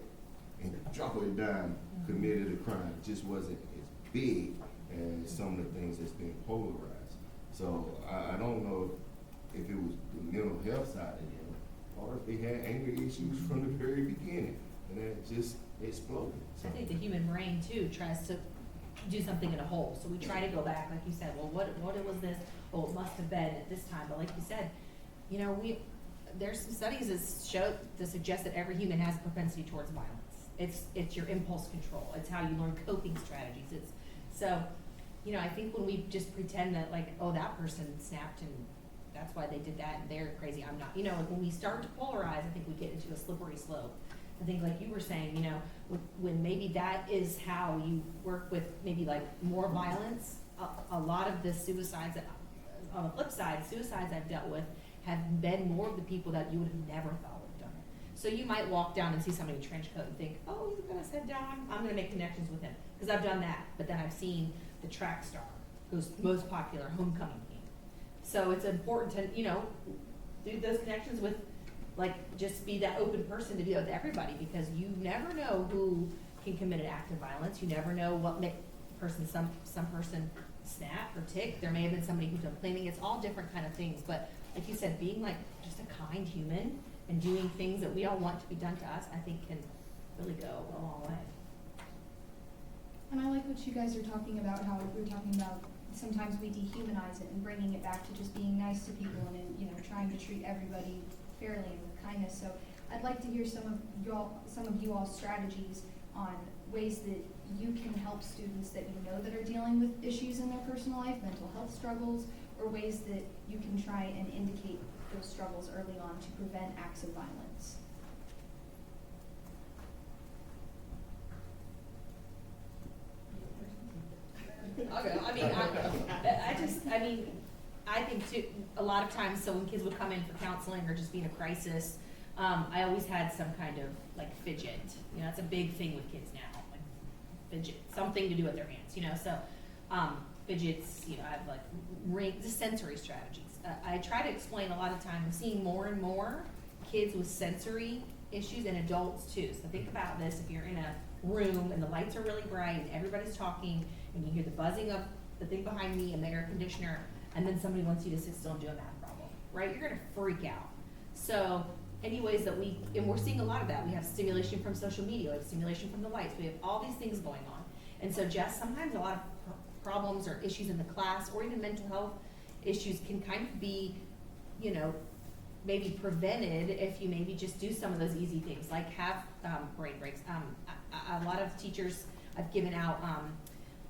and drop of a dime committed a crime. It just wasn't as big as some of the things that's been polarized. So I don't know if it was the mental health side of them or if they had anger issues from the very beginning, and it just exploded. So. I think the human brain too tries to do something in a whole. So we try to go back, like you said, well, what was this? Oh, it must have been at this time. But like you said, you know, there's some studies that suggest that every human has a propensity towards violence. It's your impulse control. It's how you learn coping strategies. So, you know, I think when we just pretend that like, oh, that person snapped and that's why they did that and they're crazy, I'm not. You know, when we start to polarize, I think we get into a slippery slope. I think like you were saying, you know, when maybe that is how you work with maybe like more violence, a lot of the suicides, on the flip side, suicides I've dealt with have been more of the people that you would have never thought would have done it. So you might walk down and see somebody in a trench coat and think, oh, he's gonna sit down, I'm gonna make connections with him. Because I've done that, but then I've seen the track star, who's most popular homecoming team. So it's important to, you know, do those connections with, like, just be that open person to be with everybody, because you never know who can commit an act of violence. You never know what some person snap or tick. There may have been somebody who's done planning. It's all different kind of things. But like you said, being like just a kind human and doing things that we all want to be done to us, I think can really go a long way. And I like what you guys are talking about, how we're talking about sometimes we dehumanize it and bringing it back to just being nice to people and, you know, trying to treat everybody fairly and with kindness. So I'd like to hear some of you all's strategies on ways that you can help students that you know that are dealing with issues in their personal life, mental health struggles, or ways that you can try and indicate those struggles early on to prevent acts of violence. Okay, I think too, a lot of times, so when kids would come in for counseling or just be in a crisis, I always had some kind of like fidget. You know, it's a big thing with kids now, like fidget, something to do with their hands, you know, so fidgets, you know, I have like the sensory strategies. I try to explain a lot of times, I'm seeing more and more kids with sensory issues and adults too. So think about this, if you're in a room and the lights are really bright and everybody's talking and you hear the buzzing of the thing behind me and the air conditioner, and then somebody wants you to sit still and do a math problem, right? You're gonna freak out. So any ways that and we're seeing a lot of that. We have stimulation from social media, we have stimulation from the lights, we have all these things going on. And so just sometimes a lot of problems or issues in the class or even mental health issues can kind of be, you know, maybe prevented if you maybe just do some of those easy things, like have brain breaks. A lot of teachers, I've given out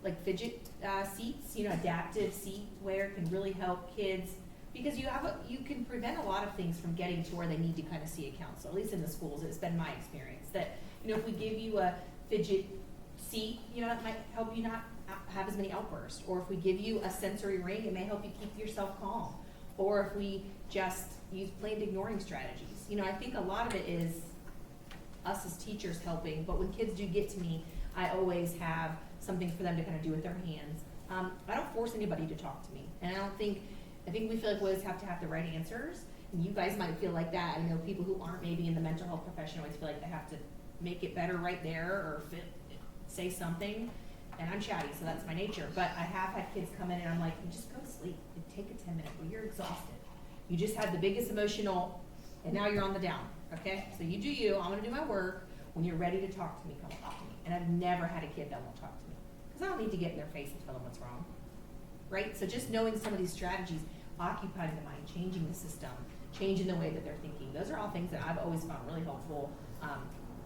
like fidget seats, you know, adaptive seat wear can really help kids Because you can prevent a lot of things from getting to where they need to kind of see a counselor, at least in the schools. It's been my experience that, if we give you a fidget seat, that might help you not have as many outbursts. Or if we give you a sensory ring, it may help you keep yourself calm. Or if we just use plain ignoring strategies. I think a lot of it is us as teachers helping, but when kids do get to me, I always have something for them to kind of do with their hands. I don't force anybody to talk to me, and I think we feel like we always have to have the right answers, and you guys might feel like that. I know people who aren't maybe in the mental health profession always feel like they have to make it better right there or say something, and I'm chatty, so that's my nature. But I have had kids come in and I'm like, you just go to sleep and take a 10-minute break. You're exhausted. You just had the biggest emotional, and now you're on the down, okay? So you do you, I'm gonna do my work. When you're ready to talk to me, come talk to me. And I've never had a kid that won't talk to me, because I don't need to get in their face and tell them what's wrong, right? So just knowing some of these strategies, occupying the mind, changing the system, changing the way that they're thinking, those are all things that I've always found really helpful.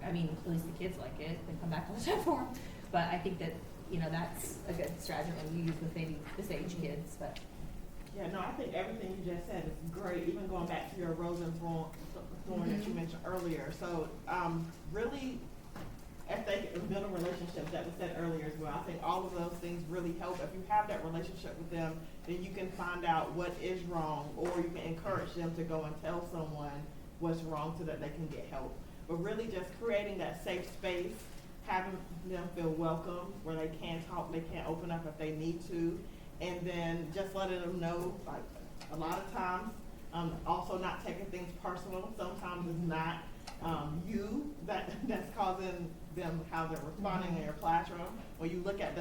At least the kids like it, they come back all the time for them. But I think that, that's a good strategy when you use with maybe this age kids, but. Yeah, no, I think everything you just said is great, even going back to your rose and thorn that you mentioned earlier. So, really, if they build a relationship, that was said earlier as well, I think all of those things really help. If you have that relationship with them, then you can find out what is wrong, or you can encourage them to go and tell someone what's wrong so that they can get help. But really just creating that safe space, having them feel welcome, where they can talk, they can open up if they need to, and then just letting them know, like, a lot of times, also not taking things personal. Sometimes it's not you that's causing them how they're responding in your classroom. When you look at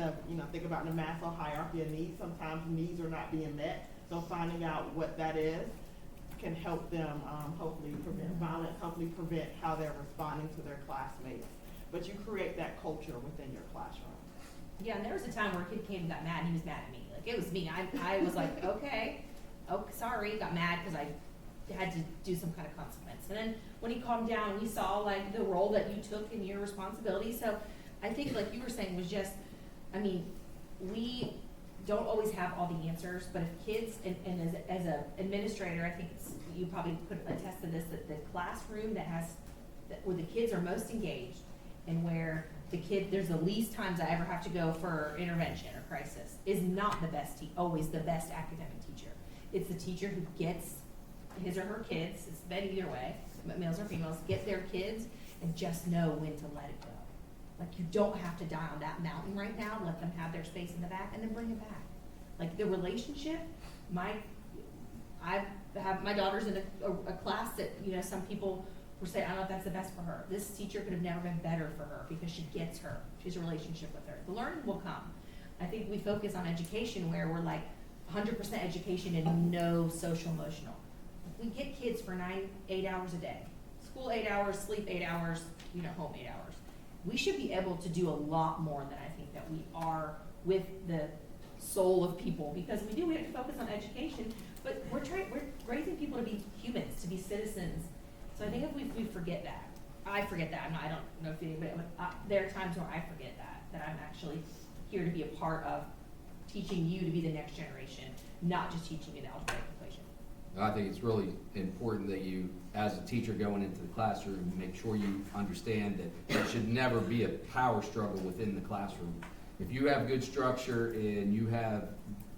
think about the Maslow hierarchy of needs, sometimes needs are not being met. So finding out what that is can help them hopefully prevent violence, hopefully prevent how they're responding to their classmates. But you create that culture within your classroom. Yeah, and there was a time where a kid came and got mad, and he was mad at me. Like, it was me. I was like, okay, sorry, got mad because I had to do some kind of consequence. And then when he calmed down, we saw like the role that you took in your responsibility. So I think, like you were saying, was just, we don't always have all the answers, but if kids, and as an administrator, I think you probably could attest to this, that the classroom where the kids are most engaged and where there's the least times I ever have to go for intervention or crisis, is not the best always the best academic teacher. It's the teacher who gets his or her kids, it's been either way, males or females, get their kids and just know when to let it go. Like, you don't have to die on that mountain right now, let them have their space in the back and then bring it back. Like, the relationship, my daughter's in a class that, some people were saying, I don't know if that's the best for her. This teacher could have never been better for her because she gets her. She has a relationship with her. The learning will come. I think we focus on education where we're like 100% education and no social emotional. We get kids for 8 hours a day. School 8 hours, sleep 8 hours, home 8 hours. We should be able to do a lot more than I think that we are with the soul of people, because we have to focus on education, but we're raising people to be humans, to be citizens. So I think if we forget that, I forget that. I don't know if anybody, but there are times where I forget that I'm actually here to be a part of teaching you to be the next generation, not just teaching you the algebraic equation. I think it's really important that you, as a teacher going into the classroom, make sure you understand that there should never be a power struggle within the classroom. If you have good structure and you have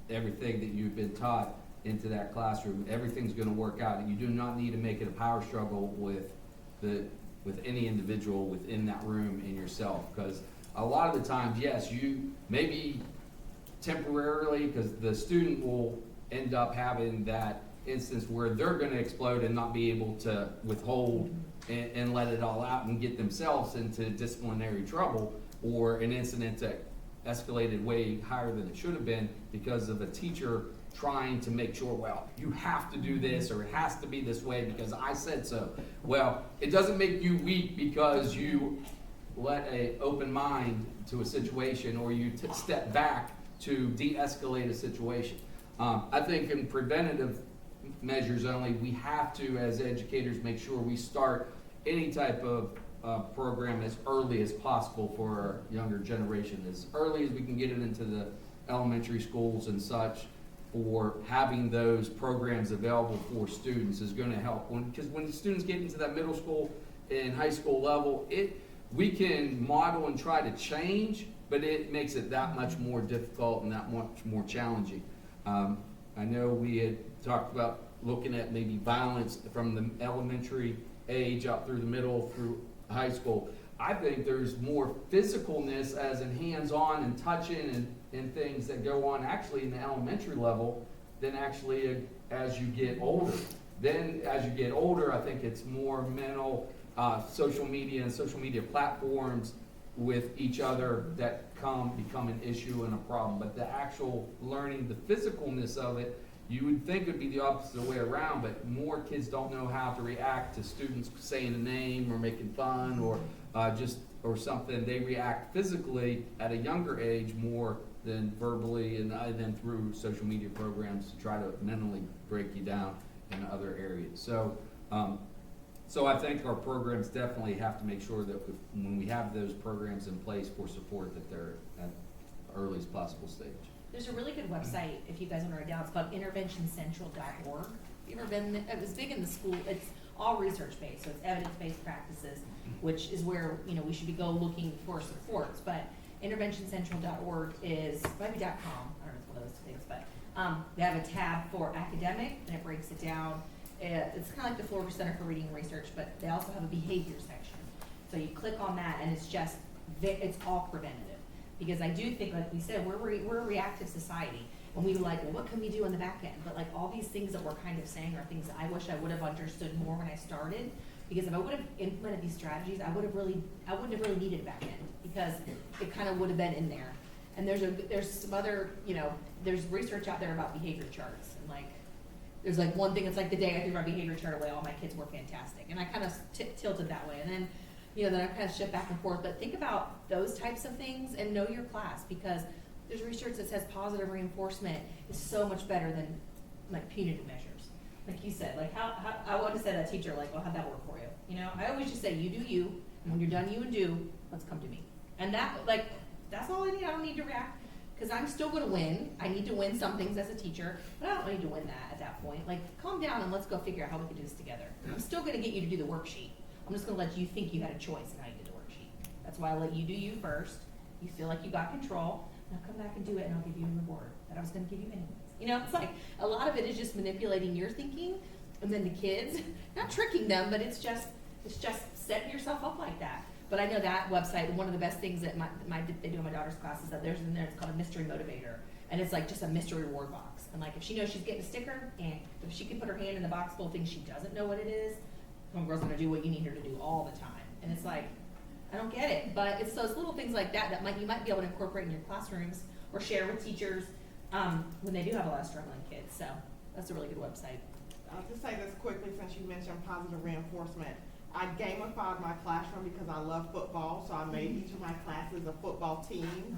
everything that you've been taught into that classroom, everything's going to work out. And you do not need to make it a power struggle with any individual within that room and yourself. Because a lot of the times, yes, you maybe temporarily, because the student will end up having that instance where they're going to explode and not be able to withhold and let it all out and get themselves into disciplinary trouble, or an incident that escalated way higher than it should have been because of a teacher trying to make sure, well, you have to do this, or it has to be this way because I said so. Well, it doesn't make you weak because you let an open mind to a situation, or you step back to de-escalate a situation. I think in preventative measures only, we have to, as educators, make sure we start any type of program as early as possible for our younger generation, as early as we can get it into the elementary schools and such, for having those programs available for students is gonna help. Because when students get into that middle school and high school level, we can model and try to change, but it makes it that much more difficult and that much more challenging. I know we had talked about looking at maybe violence from the elementary age up through the middle through high school. I think there's more physicalness as in hands-on and touching and things that go on actually in the elementary level than actually as you get older. Then as you get older, I think it's more mental, social media and social media platforms with each other that become an issue and a problem. But the actual learning, the physicalness of it, you would think it would be the opposite way around, but more kids don't know how to react to students saying a name or making fun or something. They react physically at a younger age more than verbally and then through social media programs to try to mentally break you down in other areas. So I think our programs definitely have to make sure that when we have those programs in place for support, that they're at the earliest possible stage. There's a really good website, if you guys want to write it down, it's called interventioncentral.org. You ever been, it was big in the school, it's all research-based, so it's evidence-based practices, which is where, we should go looking for supports, but interventioncentral.org is, might be .com, I don't know if it's one of those things, but, they have a tab for academic, and it breaks it down. It's kind of like the Florida Center for Reading and Research, but they also have a behavior section. So you click on that, and it's all preventative. Because I do think, like we said, we're a reactive society, and we like, well, what can we do on the back end? But like all these things that we're kind of saying are things that I wish I would have understood more when I started. Because if I would have implemented these strategies, I wouldn't have really needed a back end, because it kind of would have been in there. And there's some other, there's research out there about behavior charts, and like there's like one thing that's like the day I threw my behavior chart away, all my kids were fantastic, and I kind of tilted that way, and then. Then I kind of shift back and forth, but think about those types of things and know your class, because there's research that says positive reinforcement is so much better than like punitive measures. Like you said, like how I want to say to that teacher, like, well, how'd that work for you? I always just say, you do you, and when you're done you and do, let's come to me. And that's all I need. I don't need to react, because I'm still going to win. I need to win some things as a teacher, but I don't need to win that at that point. Like, calm down and let's go figure out how we can do this together. I'm still going to get you to do the worksheet. I'm just going to let you think you had a choice in how you did the worksheet. That's why I let you do you first. You feel like you got control. Now come back and do it, and I'll give you a reward that I was going to give you anyways. It's like a lot of it is just manipulating your thinking, and then the kids, not tricking them, but it's just setting yourself up like that. But I know that website, one of the best things that they do in my daughter's class is that there's in there, it's called a mystery motivator. And it's like just a mystery reward box. And like if she knows she's getting a sticker, and if she can put her hand in the box full of things she doesn't know what it is, homegirl's gonna do what you need her to do all the time. And it's like, I don't get it. But it's those little things like that you might be able to incorporate in your classrooms or share with teachers when they do have a lot of struggling kids. So that's a really good website. I'll just say this quickly, since you mentioned positive reinforcement. I gamified my classroom because I love football, so I made each of my classes a football team.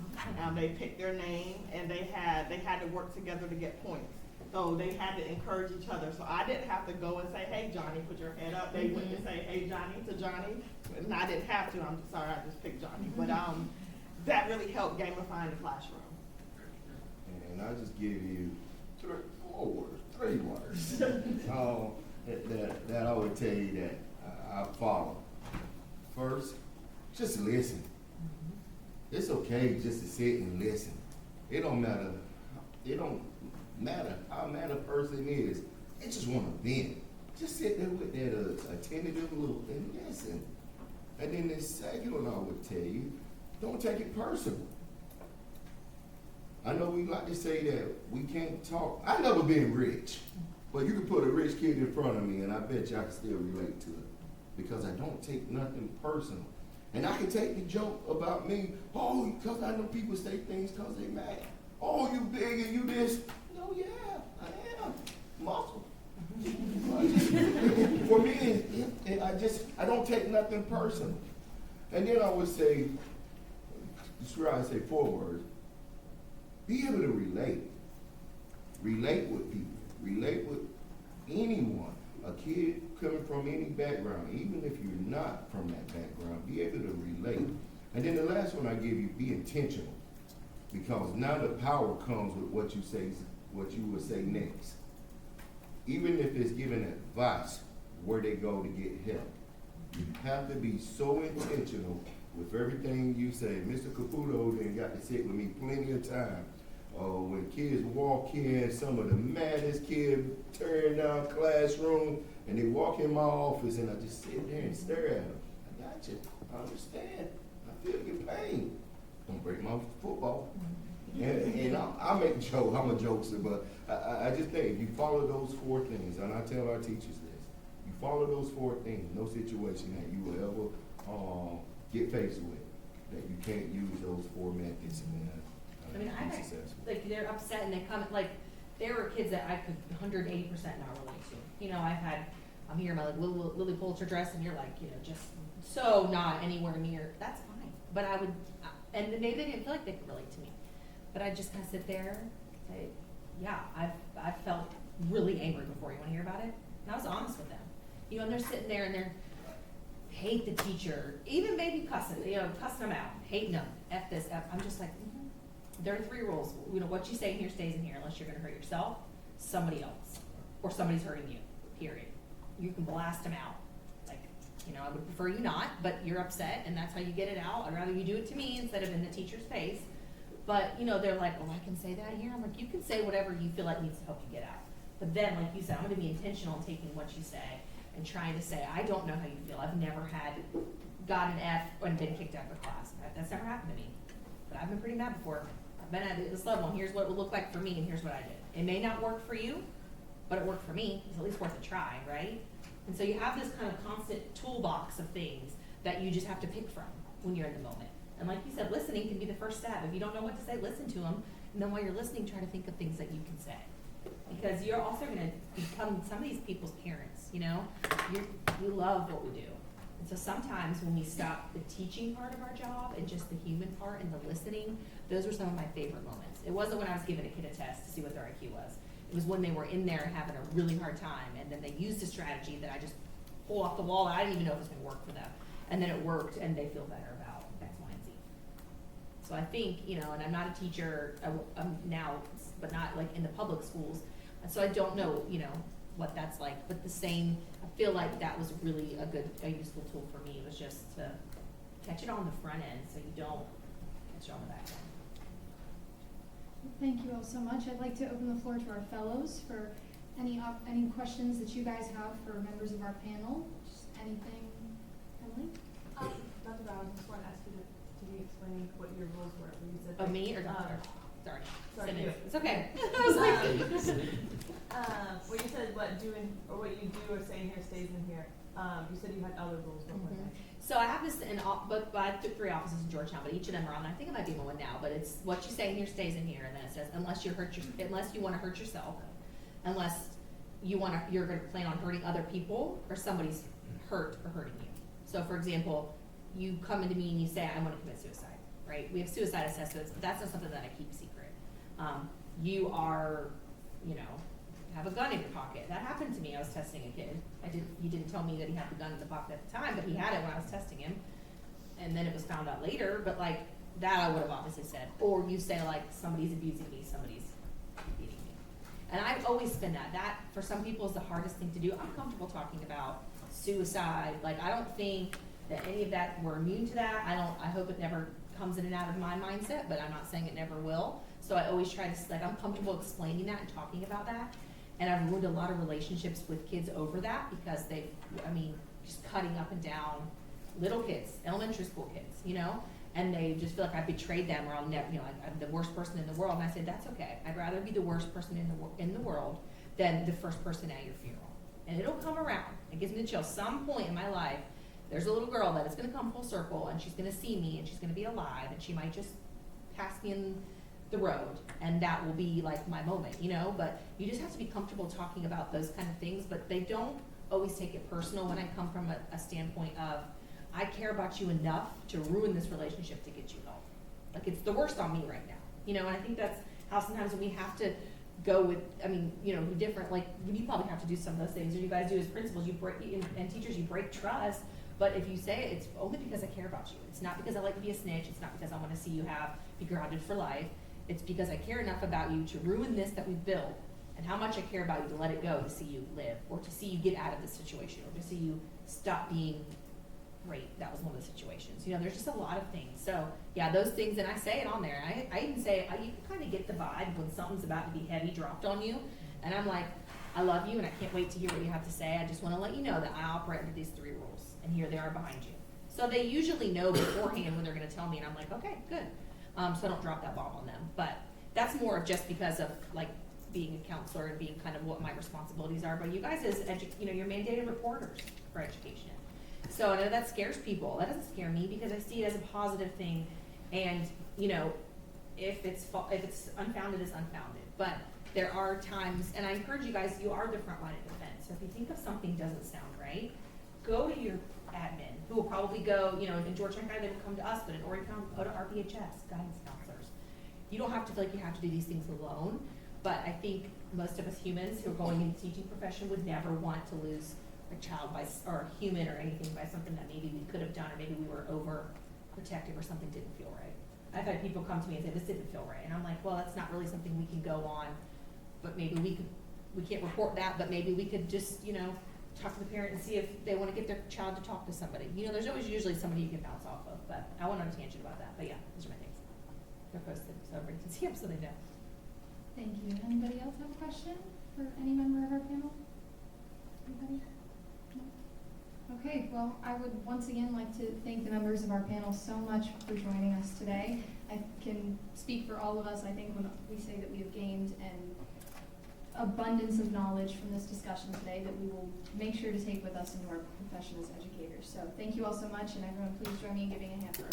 They picked their name, and they had to work together to get points. So they had to encourage each other. So I didn't have to go and say, hey, Johnny, put your head up. They went to say, hey, Johnny, to Johnny. And I didn't have to. I'm sorry, I just picked Johnny. But that really helped gamifying the classroom. And I'll just give you three words that I would tell you that I follow. First, just listen. It's okay just to sit and listen. It don't matter how mad a person is. They just want to vent. Just sit there with that attentive look and listen. And then the second one I would tell you, don't take it personal. I know we like to say that we can't talk. I've never been rich, but you can put a rich kid in front of me and I bet you I can still relate to it, because I don't take nothing personal. And I can take the joke about me, because I know people say things because they mad. Oh, you big and you this. No, yeah, I am. Muscle. For me, I don't take nothing personal. And then I would say, I say 4 words. Be able to relate. Relate with people. Relate with anyone. A kid coming from any background, even if you're not from that background, be able to relate. And then the last one I give you, be intentional. Because now the power comes with what you say what you would say next. Even if it's giving advice where they go to get help, you have to be so intentional with everything you say. Mr. Caputo then got to sit with me plenty of time. When kids walk in, some of the maddest kids turn down classroom, and they walk in my office, and I just sit there and stare at them. I got you. I understand. I feel your pain. Don't break my football. And I make a joke. I'm a jokester, but I just think if you follow those 4 things, and I tell our teachers this, you follow those 4 things, no situation that you will ever get faced with, that you can't use those 4 methods and I mean, be successful. like, they're upset and they come, like, there were kids that I could 180% not relate to. You know, I'm here in my like Lily Pulitzer dress, and you're like, you know, just so not anywhere near. That's fine, but I would, and they didn't feel like they could relate to me. But I just kind of sit there, say, yeah, I've felt really angry before. You want to hear about it? And I was honest with them. You know, and they're sitting there and they're hate the teacher, even maybe cussing them out, hating them, F this, F. I'm just like, there are 3 rules. You know, what you say in here stays in here unless you're going to hurt yourself, somebody else, or somebody's hurting you, period. You can blast them out. Like, you know, I would prefer you not, but you're upset, and that's how you get it out. I'd rather you do it to me instead of in the teacher's face. But, you know, they're like, oh, I can say that here? I'm like, you can say whatever you feel like needs to help you get out. But then, like you said, I'm going to be intentional in taking what you say and trying to say, I don't know how you feel. I've never got an F and been kicked out of a class. That's never happened to me. But I've been pretty mad before. I've been at this level, and here's what it would look like for me, and here's what I did. It may not work for you, but it worked for me. It's at least worth a try, right? And so you have this kind of constant toolbox of things that you just have to pick from when you're in the moment. And like you said, listening can be the first step. If you don't know what to say, listen to them. And then while you're listening, try to think of things that you can say. Because you're also going to become some of these people's parents, you know? You love what we do. And so sometimes when we stop the teaching part of our job and just the human part and the listening, those were some of my favorite moments. It wasn't when I was giving a kid a test to see what their IQ was. It was when they were in there having a really hard time, and then they used a strategy that I just pulled off the wall that I didn't even know it was going to work for them. And then it worked, and they feel better about X, Y, and Z. So I think, you know, and I'm not a teacher now, but not like in the public schools, and so I don't know, you know, what that's like. But the same, I feel like that was really a useful tool for me, was just to catch it on the front end so you don't catch it on the back end. Thank you all so much. I'd like to open the floor to our fellows for any questions that you guys have for members of our panel. Just anything, Emily? Dr. Bowers, I just want to ask you to be explaining what your rules were when you said. Me or Dr.? Sorry. Sorry, Send you. it. It's okay. I was like, When you said what you do or say in here stays in here, you said you had other rules. What were they? so I have this but I took 3 offices in Georgetown, but each of them are on. I think it might be one now, but it's what you say in here stays in here, and then it says unless you want to hurt yourself, unless you're going to plan on hurting other people, or somebody's hurt or hurting you. So, for example, you come into me and you say, I want to commit suicide, right? We have suicide assessments, but that's not something that I keep secret. You are, you know, have a gun in your pocket. That happened to me. I was testing a kid. He didn't tell me that he had the gun in the pocket at the time, but he had it when I was testing him. And then it was found out later, but like that I would have obviously said. Or you say like, somebody's abusing me, somebody's beating me. And I've always been that. That, for some people, is the hardest thing to do. I'm comfortable talking about suicide. Like, I don't think that any of that, we're immune to that. I hope it never comes in and out of my mindset, but I'm not saying it never will. So I always try to, like, I'm comfortable explaining that and talking about that. And I've ruined a lot of relationships with kids over that, because just cutting up and down little kids, elementary school kids, you know? And they just feel like I betrayed them, or I'll never, you know, I'm the worst person in the world. And I said, that's okay. I'd rather be the worst person in the world than the first person at your funeral. And it'll come around. It gives me the chill. Some point in my life, there's a little girl that is going to come full circle, and she's going to see me, and she's going to be alive, and she might just pass me in the road, and that will be like my moment, you know? But you just have to be comfortable talking about those kind of things, but they don't always take it personal when I come from a standpoint of, I care about you enough to ruin this relationship to get you help. Like, it's the worst on me right now, you know? And I think that's how sometimes we have to go with, be different. Like, you probably have to do some of those things, or you guys do as principals, and teachers, you break trust. But if you say it, it's only because I care about you. It's not because I like to be a snitch. It's not because I want to see you be grounded for life. It's because I care enough about you to ruin this that we've built, and how much I care about you to let it go to see you live, or to see you get out of this situation, or to see you stop being raped. That was one of the situations. You know, there's just a lot of things. So yeah, those things, and I say it on there. I even say, you can kind of get the vibe when something's about to be heavy dropped on you, and I'm like, I love you, and I can't wait to hear what you have to say. I just want to let you know that I operate under these 3 rules, and here they are behind you. So they usually know beforehand when they're going to tell me, and I'm like, okay, good. So I don't drop that bomb on them. But that's more of just because of like being a counselor and being kind of what my responsibilities are. But you guys as you're mandated reporters for education. So I know that scares people. That doesn't scare me because I see it as a positive thing. And you know, if it's unfounded, it's unfounded. But there are times, and I encourage you guys, you are the front line of defense. So if you think of something doesn't sound right, go to your admin, who will probably go, you know, in Georgetown County, they would come to us, but in Oregon County, go to RPHS, guidance counselors. You don't have to feel like you have to do these things alone, but I think most of us humans who are going into the teaching profession would never want to lose a child or a human or anything by something that maybe we could have done, or maybe we were overprotective or something didn't feel right. I've had people come to me and say, this didn't feel right. And I'm like, well, that's not really something we can go on, but maybe we can't report that, but maybe we could just, you know, talk to the parent and see if they want to get their child to talk to somebody. You know, there's always usually somebody you can bounce off of, but I went on a tangent about that. But yeah, those are my things. They're posted so everybody can see them so they know. Thank you. Anybody else have a question for any member of our panel? Anybody? No? Okay, well, I would once again like to thank the members of our panel so much for joining us today. I can speak for all of us, I think, when we say that we have gained an abundance of knowledge from this discussion today that we will make sure to take with us into our profession as educators. So thank you all so much, and everyone please join me in giving a hand for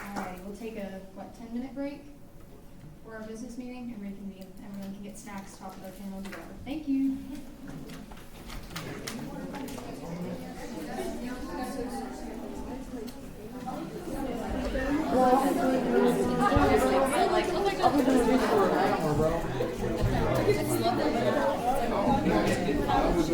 All right, we'll take a, 10-minute break for our business meeting and reconvene. Everyone can get snacks, talk with our panel together. Thank you. I was